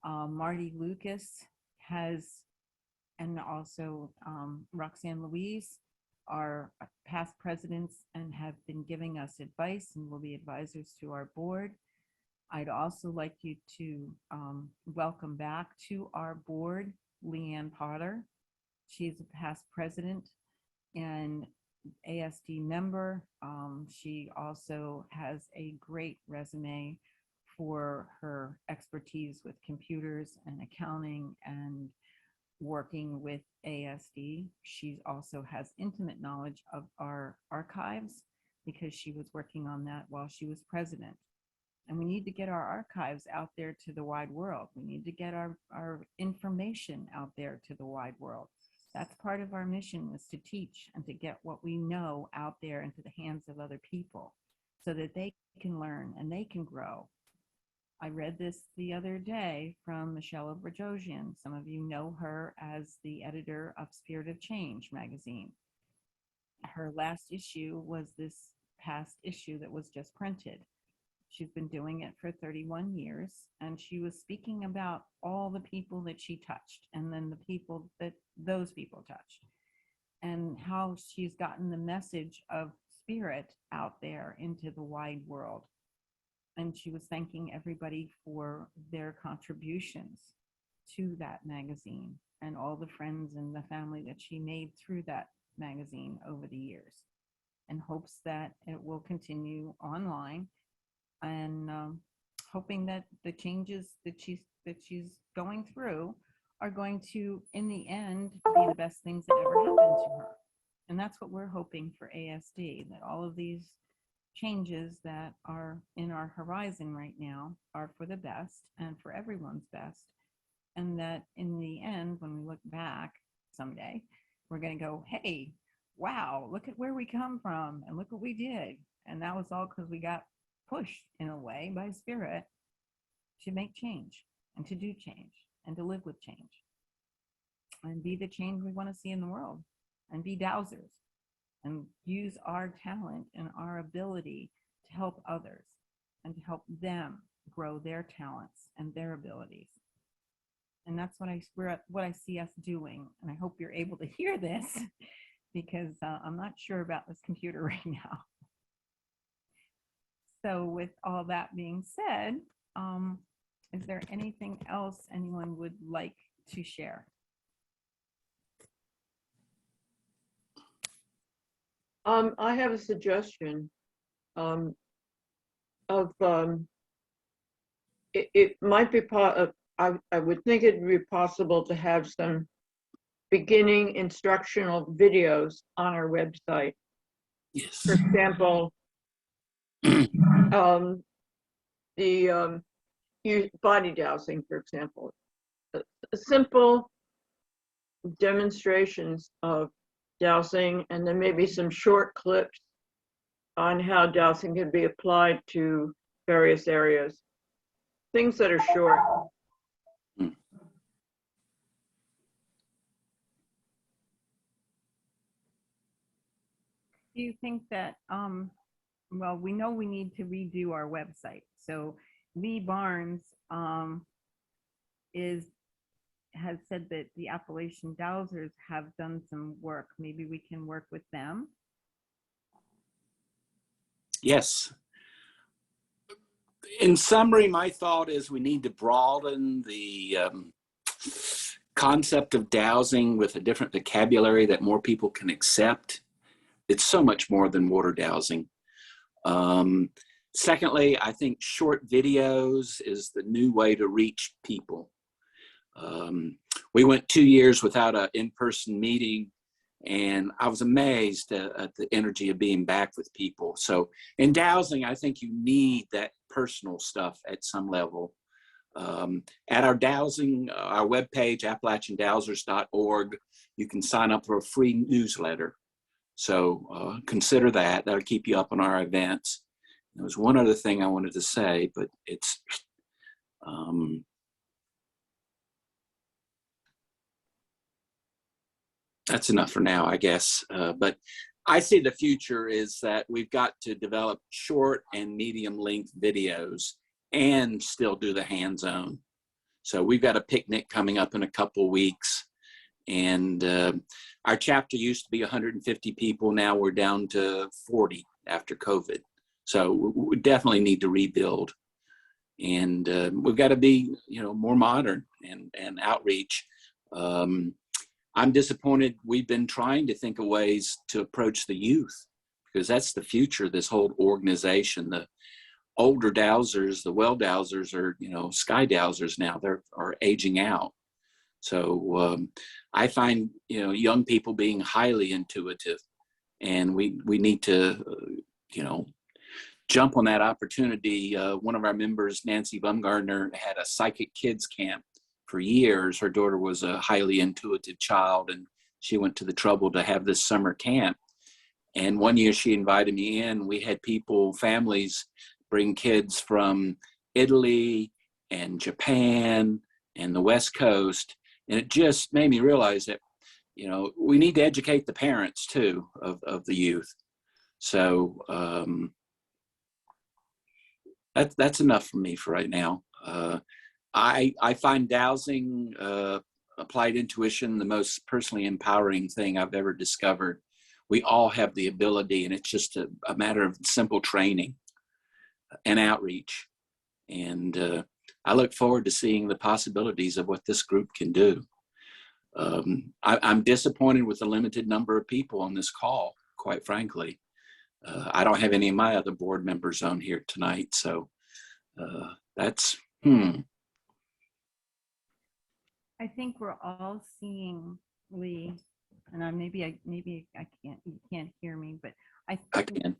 Marty Lucas has, and also Roxanne Louise, are past presidents and have been giving us advice and will be advisors to our board. I'd also like you to welcome back to our board Leanne Potter. She's a past president and ASD member. She also has a great resume for her expertise with computers and accounting and working with ASD. She also has intimate knowledge of our archives because she was working on that while she was president. And we need to get our archives out there to the wide world. We need to get our information out there to the wide world. That's part of our mission, is to teach and to get what we know out there into the hands of other people so that they can learn and they can grow. I read this the other day from Michelle Obrajosian. Some of you know her as the editor of Spirit of Change magazine. Her last issue was this past issue that was just printed. She's been doing it for 31 years, and she was speaking about all the people that she touched and then the people that those people touched and how she's gotten the message of spirit out there into the wide world. And she was thanking everybody for their contributions to that magazine and all the friends and the family that she made through that magazine over the years, and hopes that it will continue online, and hoping that the changes that she's going through are going to, in the end, be the best things that ever happened to her. And that's what we're hoping for ASD, that all of these changes that are in our horizon right now are for the best and for everyone's best. And that in the end, when we look back someday, we're going to go, hey, wow, look at where we come from and look what we did. And that was all because we got pushed in a way by spirit to make change and to do change and to live with change and be the change we want to see in the world and be dowsers and use our talent and our ability to help others and to help them grow their talents and their abilities. And that's what I see us doing. And I hope you're able to hear this because I'm not sure about this computer right now. So with all that being said, is there anything else anyone would like to share? I have a suggestion of it might be I would think it'd be possible to have some beginning instructional videos on our website. Yes. For example, body dowsing, for example, simple demonstrations of dowsing, and then maybe some short clips on how dowsing can be applied to various areas. Things that are short. Do you think that, well, we know we need to redo our website. So Lee Barnes has said that the Appalachian Dowsers have done some work. Maybe we can work with them. Yes. In summary, my thought is we need to broaden the concept of dowsing with a different vocabulary that more people can accept. It's so much more than water dowsing. Secondly, I think short videos is the new way to reach people. We went 2 years without an in-person meeting, and I was amazed at the energy of being back with people. So in dowsing, I think you need that personal stuff at some level. At our dowsing, our webpage, AppalachianDowsers.org, you can sign up for a free newsletter. So consider that. That'll keep you up on our events. There was one other thing I wanted to say, but it's that's enough for now, I guess. But I see the future is that we've got to develop short and medium length videos and still do the hands-on. So we've got a picnic coming up in a couple of weeks. And our chapter used to be 150 people. Now we're down to 40 after COVID. So we definitely need to rebuild. And we've got to be, more modern and outreach. I'm disappointed. We've been trying to think of ways to approach the youth, because that's the future of this whole organization. The older dowsers, the well dowsers are, sky dowsers now. Are aging out. So I find, young people being highly intuitive, and we need to, jump on that opportunity. One of our members, Nancy Bumgardner, had a psychic kids camp for years. Her daughter was a highly intuitive child, and she went to the trouble to have this summer camp. And one year she invited me in. We had families bring kids from Italy and Japan and the West Coast. And it just made me realize that, we need to educate the parents too of the youth. So that's enough for me for right now. I find dowsing, applied intuition, the most personally empowering thing I've ever discovered. We all have the ability, and it's just a matter of simple training and outreach. And I look forward to seeing the possibilities of what this group can do. I'm disappointed with the limited number of people on this call, quite frankly. I don't have any of my other board members on here tonight, so that's, I think we're all seeing, Lee, and maybe I can't, you can't hear me, but I can.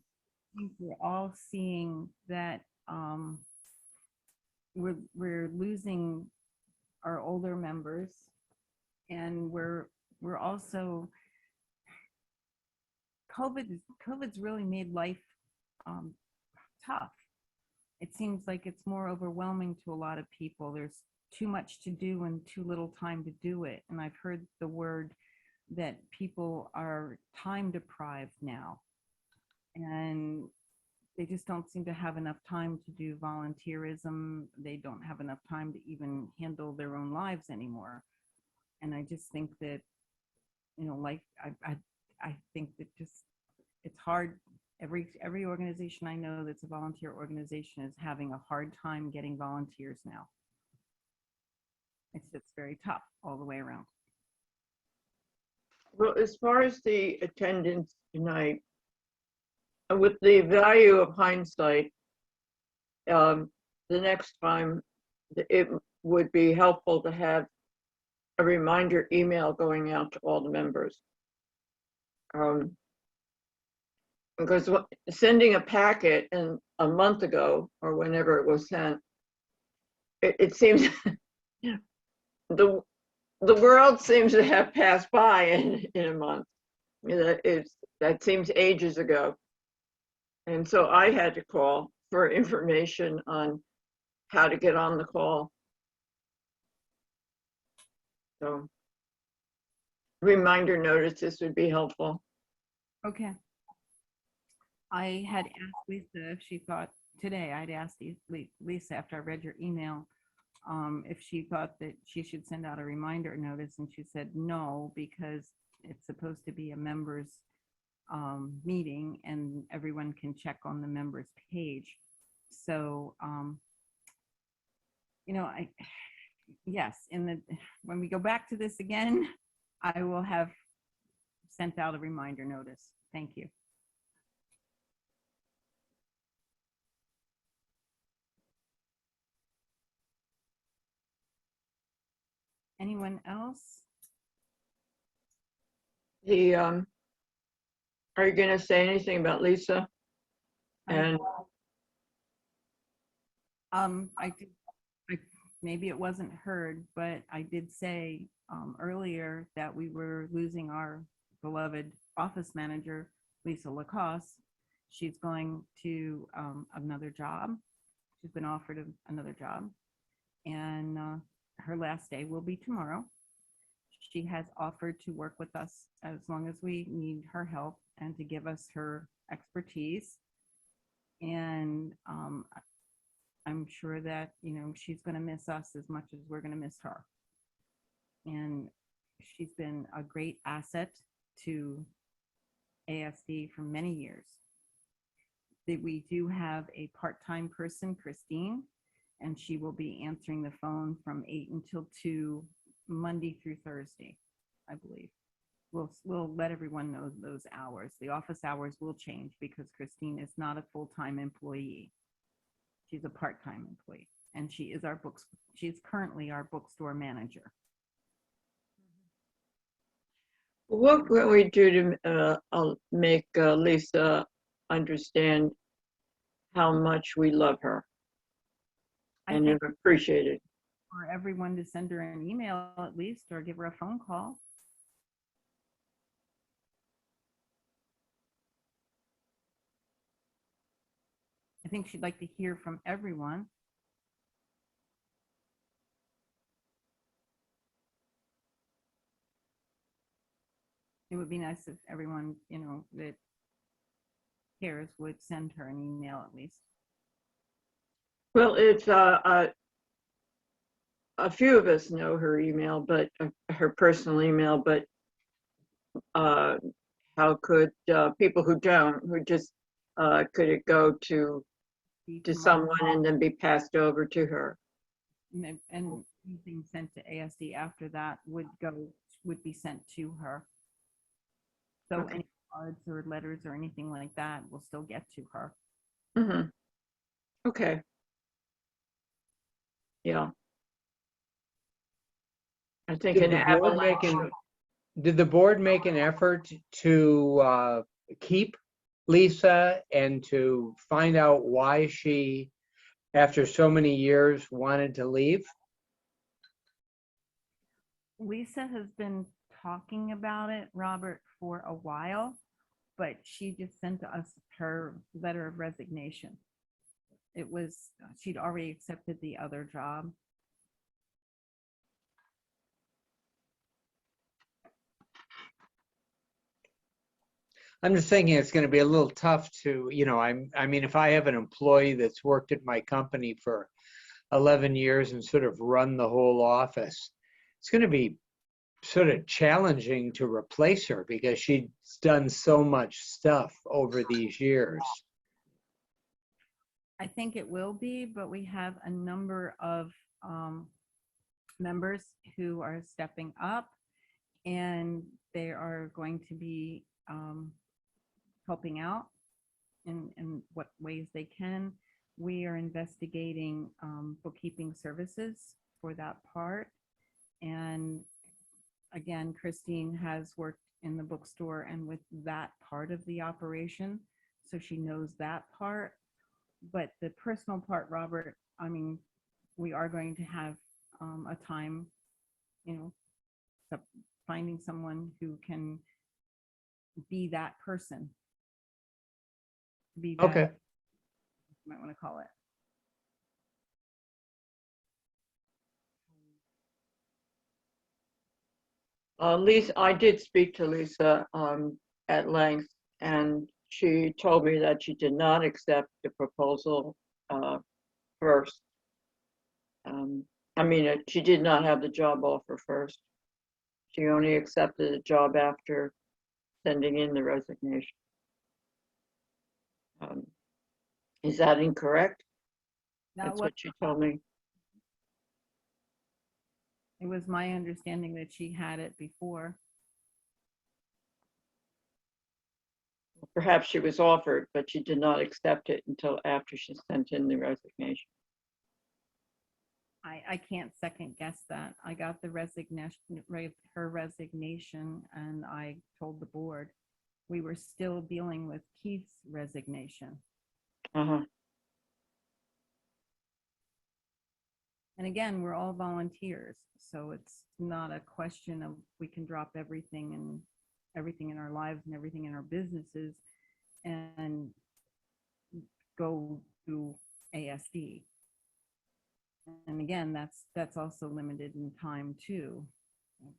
think we're all seeing that we're losing our older members, and we're also COVID's really made life tough. It seems like it's more overwhelming to a lot of people. There's too much to do and too little time to do it. And I've heard the word that people are time deprived now, and they just don't seem to have enough time to do volunteerism. They don't have enough time to even handle their own lives anymore. And I just think that, life, I think that just, it's hard. Every organization I know that's a volunteer organization is having a hard time getting volunteers now. It's very tough all the way around. Well, as far as the attendance tonight, with the value of hindsight, the next time it would be helpful to have a reminder email going out to all the members. Because sending a packet a month ago or whenever it was sent, it seems the world seems to have passed by in a month. That seems ages ago. And so I had to call for information on how to get on the call. So reminder notices would be helpful. Okay. I had asked Lisa if she thought today, I'd asked Lisa after I read your email, if she thought that she should send out a reminder notice, and she said no, because it's supposed to be a members meeting and everyone can check on the members page. So, yes, when we go back to this again, I will have sent out a reminder notice. Thank you. Anyone else? Are you going to say anything about Lisa? And maybe it wasn't heard, but I did say earlier that we were losing our beloved office manager, Lisa Lacoste. She's going to another job. She's been offered another job, and her last day will be tomorrow. She has offered to work with us as long as we need her help and to give us her expertise. And I'm sure that, she's going to miss us as much as we're going to miss her. And she's been a great asset to ASD for many years. We do have a part-time person, Christine, and she will be answering the phone from 8 until 2, Monday through Thursday, I believe. We'll let everyone know those hours. The office hours will change because Christine is not a full-time employee. She's a part-time employee, and she's currently our bookstore manager. What can we do to make Lisa understand how much we love her I and think appreciate it? for everyone to send her an email at least, or give her a phone call. I think she'd like to hear from everyone. It would be nice if everyone, that cares would send her an email at least. Well, it's a few of us know her email, but her personal email, but how could people who don't, who just, could it go to someone and then be passed over to her? And anything sent to ASD after that would be sent to her. So Okay. any cards or letters or anything like that will still get to her. Mm-hmm. Okay. Yeah. I think Did an the board avalanche. did the board make an effort to keep Lisa and to find out why she, after so many years, wanted to leave? Lisa has been talking about it, Robert, for a while, but she just sent us her letter of resignation. She'd already accepted the other job. I'm just thinking it's going to be a little tough to, I mean, if I have an employee that's worked at my company for 11 years and sort of run the whole office, it's going to be sort of challenging to replace her because she's done so much stuff over these years. I think it will be, but we have a number of members who are stepping up, and they are going to be helping out in what ways they can. We are investigating bookkeeping services for that part. And again, Christine has worked in the bookstore and with that part of the operation, so she knows that part. But the personal part, Robert, I mean, we are going to have a time, finding someone who can be that person. Be that, Okay. you might want to call it. Lisa, I did speak to Lisa at length, and she told me that she did not accept the proposal first. I mean, she did not have the job offer first. She only accepted the job after sending in the resignation. Is that incorrect? That's what she told me. It was my understanding that she had it before. Perhaps she was offered, but she did not accept it until after she sent in the resignation. I can't second guess that. I got the her resignation, and I told the board we were still dealing with Keith's resignation. Uh-huh. And again, we're all volunteers, so it's not a question of we can drop everything in our lives and everything in our businesses and go to ASD. And again, that's also limited in time too.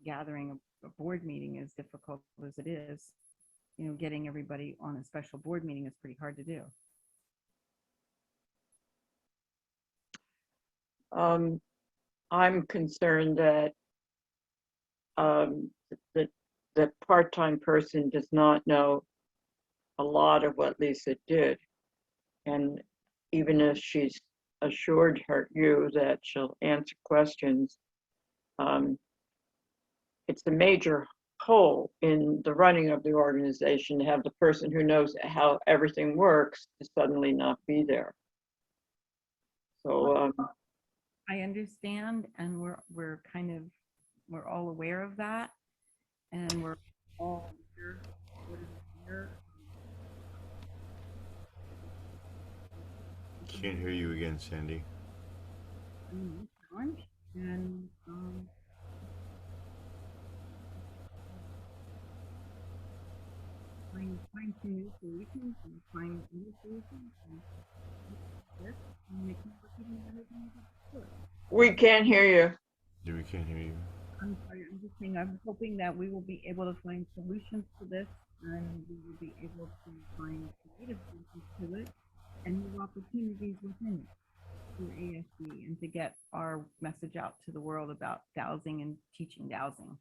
Gathering a board meeting, as difficult as it is, getting everybody on a special board meeting is pretty hard to do. I'm concerned that the part-time person does not know a lot of what Lisa did. And even if she's assured you that she'll answer questions. It's a major hole in the running of the organization to have the person who knows how everything works to suddenly not be there. So I understand, and we're all aware of that, and we're all here. Can't hear you again, Sandy. And find some new solutions and find new solutions and make it work even better than we did before. we can't hear you. Yeah, we can't hear you. I'm sorry, I'm just saying, I'm hoping that we will be able to find solutions to this, and we will be able to find creative solutions to it and new opportunities within it through ASD, and to get our message out to the world about dowsing and teaching dowsing.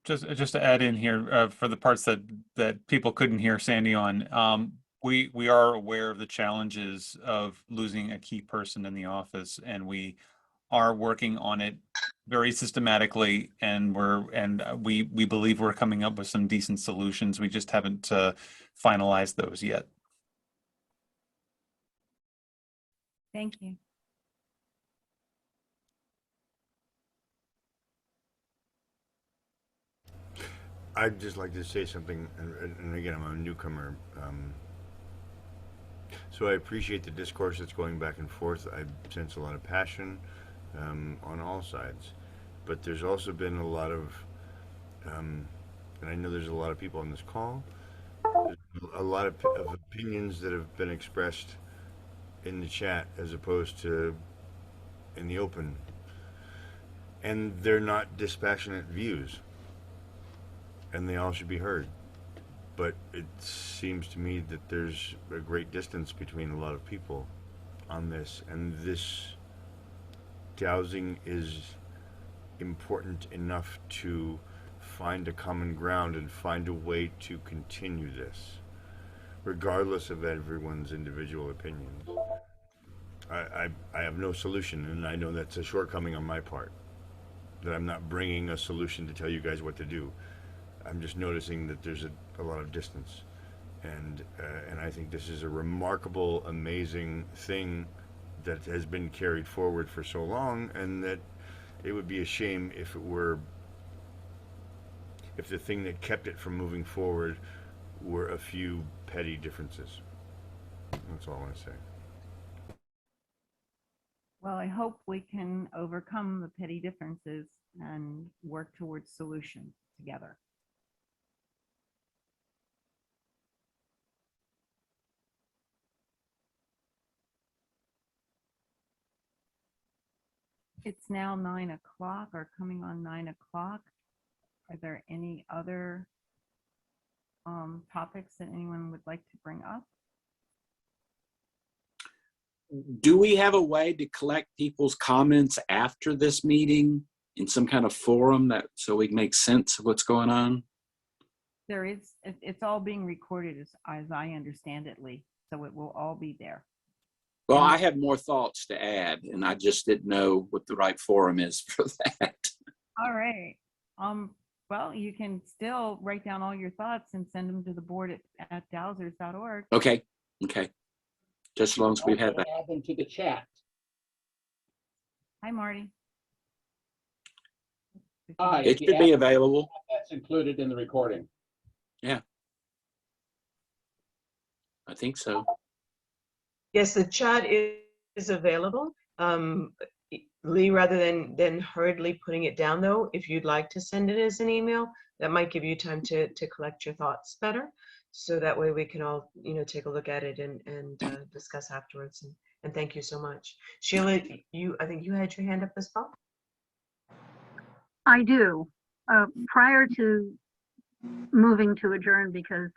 Just to add in here, for the parts that people couldn't hear Sandy on, we are aware of the challenges of losing a key person in the office, and we are working on it very systematically, and we believe we're coming up with some decent solutions. We just haven't finalized those yet. Thank you. I'd just like to say something, and again, I'm a newcomer. So I appreciate the discourse that's going back and forth. I sense a lot of passion on all sides. But there's also been a lot of, and I know there's a lot of people on this call, there's a lot of opinions that have been expressed in the chat as opposed to in the open. And they're not dispassionate views. And they all should be heard. But it seems to me that there's a great distance between a lot of people on this, and this dowsing is important enough to find a common ground and find a way to continue this, regardless of everyone's individual opinions. I have no solution, and I know that's a shortcoming on my part, that I'm not bringing a solution to tell you guys what to do. I'm just noticing that there's a lot of distance, and I think this is a remarkable, amazing thing that has been carried forward for so long, and that it would be a shame if the thing that kept it from moving forward were a few petty differences. That's all I want to say. Well, I hope we can overcome the petty differences and work towards solutions together. It's now 9 o'clock, or coming on 9 o'clock. Are there any other topics that anyone would like to bring up? Do we have a way to collect people's comments after this meeting in some kind of forum so we can make sense of what's going on? There is, it's all being recorded as I understand it, Lee, so it will all be there. Well, I have more thoughts to add, and I just didn't know what the right forum is for that. All right. Well, you can still write down all your thoughts and send them to the board at dowsers.org. Okay. Just as long as we've had that. Add them to the chat. Hi, Marty. It should be available. That's included in the recording. Yeah. I think so. Yes, the chat is available. Lee, rather than hurriedly putting it down though, if you'd like to send it as an email, that might give you time to collect your thoughts better. So that way we can all, take a look at it and discuss afterwards. And thank you so much. Sheila, I think you had your hand up as well. I do. Prior to moving to adjourn, because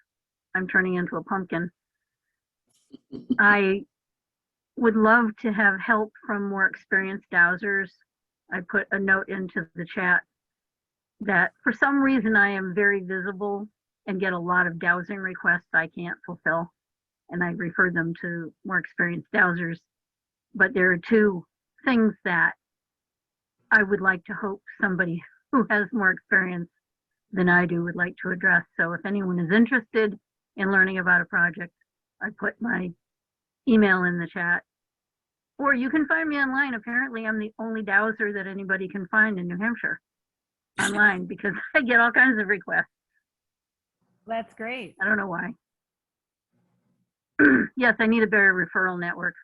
I'm turning into a pumpkin, I would love to have help from more experienced dowsers. I put a note into the chat that for some reason I am very visible and get a lot of dowsing requests I can't fulfill. and I referred them to more experienced dowsers. But there are two things that I would like to hope somebody who has more experience than I do would like to address. So if anyone is interested in learning about a project, I put my email in the chat. Or you can find me online. Apparently, I'm the only dowser that anybody can find in New Hampshire online because I get all kinds of requests. That's great. I don't know why. Yes, I need a better referral network.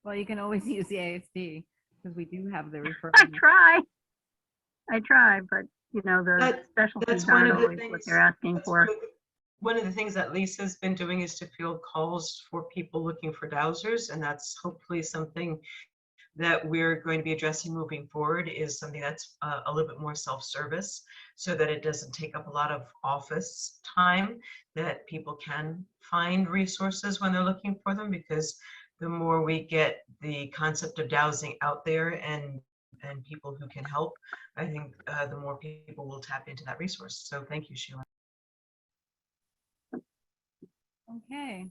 Well, you can always use the ASD because we do have the referral. I try, but you know, the specialties That's one aren't of the always what things. they're asking for. One of the things that Lisa's been doing is to field calls for people looking for dowsers, and that's hopefully something that we're going to be addressing moving forward, is something that's a little bit more self-service, so that it doesn't take up a lot of office time, that people can find resources when they're looking for them, because the more we get the concept of dowsing out there and people who can help, I think the more people will tap into that resource. So thank you, Sheila. Okay.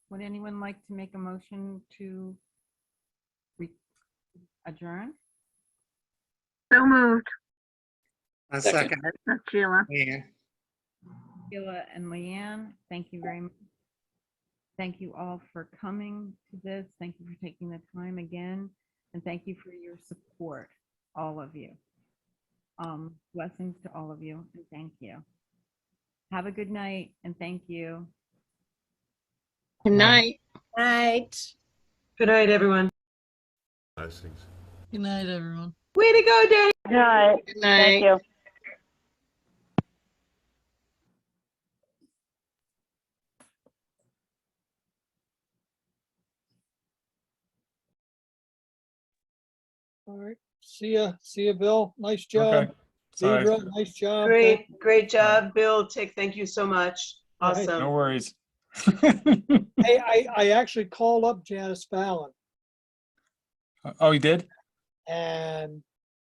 Would anyone like to make a motion to adjourn? So moved. A second. That's Sheila. Yeah. Sheila and Leanne, thank you very much. Thank you all for coming to this. Thank you for taking the time again. And thank you for your support, all of you. Blessings to all of you, and thank you. Have a good night, and thank you. Good night. Night. Good night, everyone. Blessings. Good night, everyone. Way to go, Danny. Good night. Good night. Thank you. All right. See ya, Bill. Nice job. Okay. Sorry. Deidre, nice job. Great job, Bill. Thank you so much. Awesome. No worries. Hey, I actually called up Janice Fallon, Oh, you did? and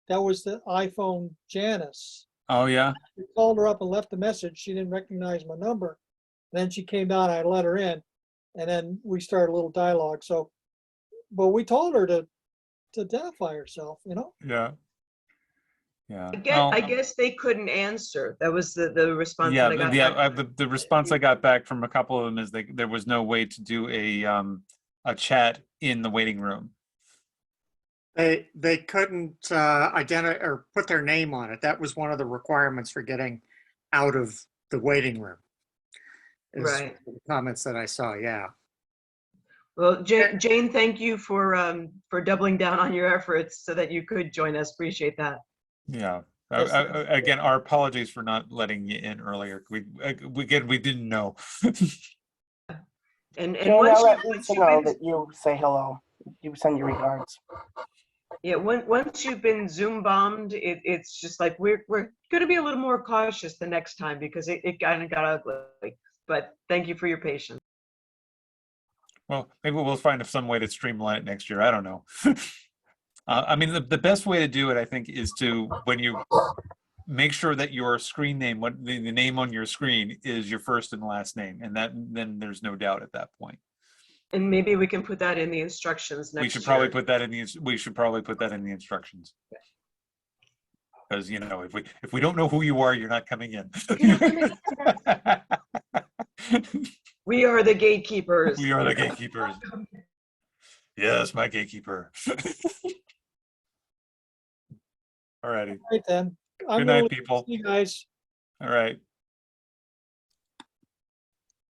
that was the iPhone Janice. Oh, yeah. I called her up and left a message. She didn't recognize my number. Then she came down, I let her in, and then we started a little dialogue. So, but we told her to identify herself, you know? Yeah. Yeah. I guess they couldn't answer. That was the response Yeah, that I got. the response I got back from a couple of them is there was no way to do a chat in the waiting room. They couldn't identify or put their name on it. That was one of the requirements for getting out of the waiting room. Is Right. the comments that I saw. Yeah. Well, Jane, thank you for doubling down on your efforts so that you could join us. Appreciate that. Yeah. Again, our apologies for not letting you in earlier. We didn't know. And Jane, once I'll let you- Lisa know that you say hello. You send your regards. Yeah, once you've been Zoom bombed, it's just like we're going to be a little more cautious the next time because it kind of got ugly. But thank you for your patience. Well, maybe we'll find some way to streamline it next year. I don't know. I mean, the best way to do it, I think, is to, when you make sure that your screen name, what the name on your screen is your first and last name, and then there's no doubt at that point. And maybe we can put that in the instructions next We should probably year. put that in the instructions. Because, you know, if we don't know who you are, you're not coming in. We are the gatekeepers. We are the gatekeepers. Yes, my gatekeeper. All righty. Right then. Good night, people. See you guys. All right.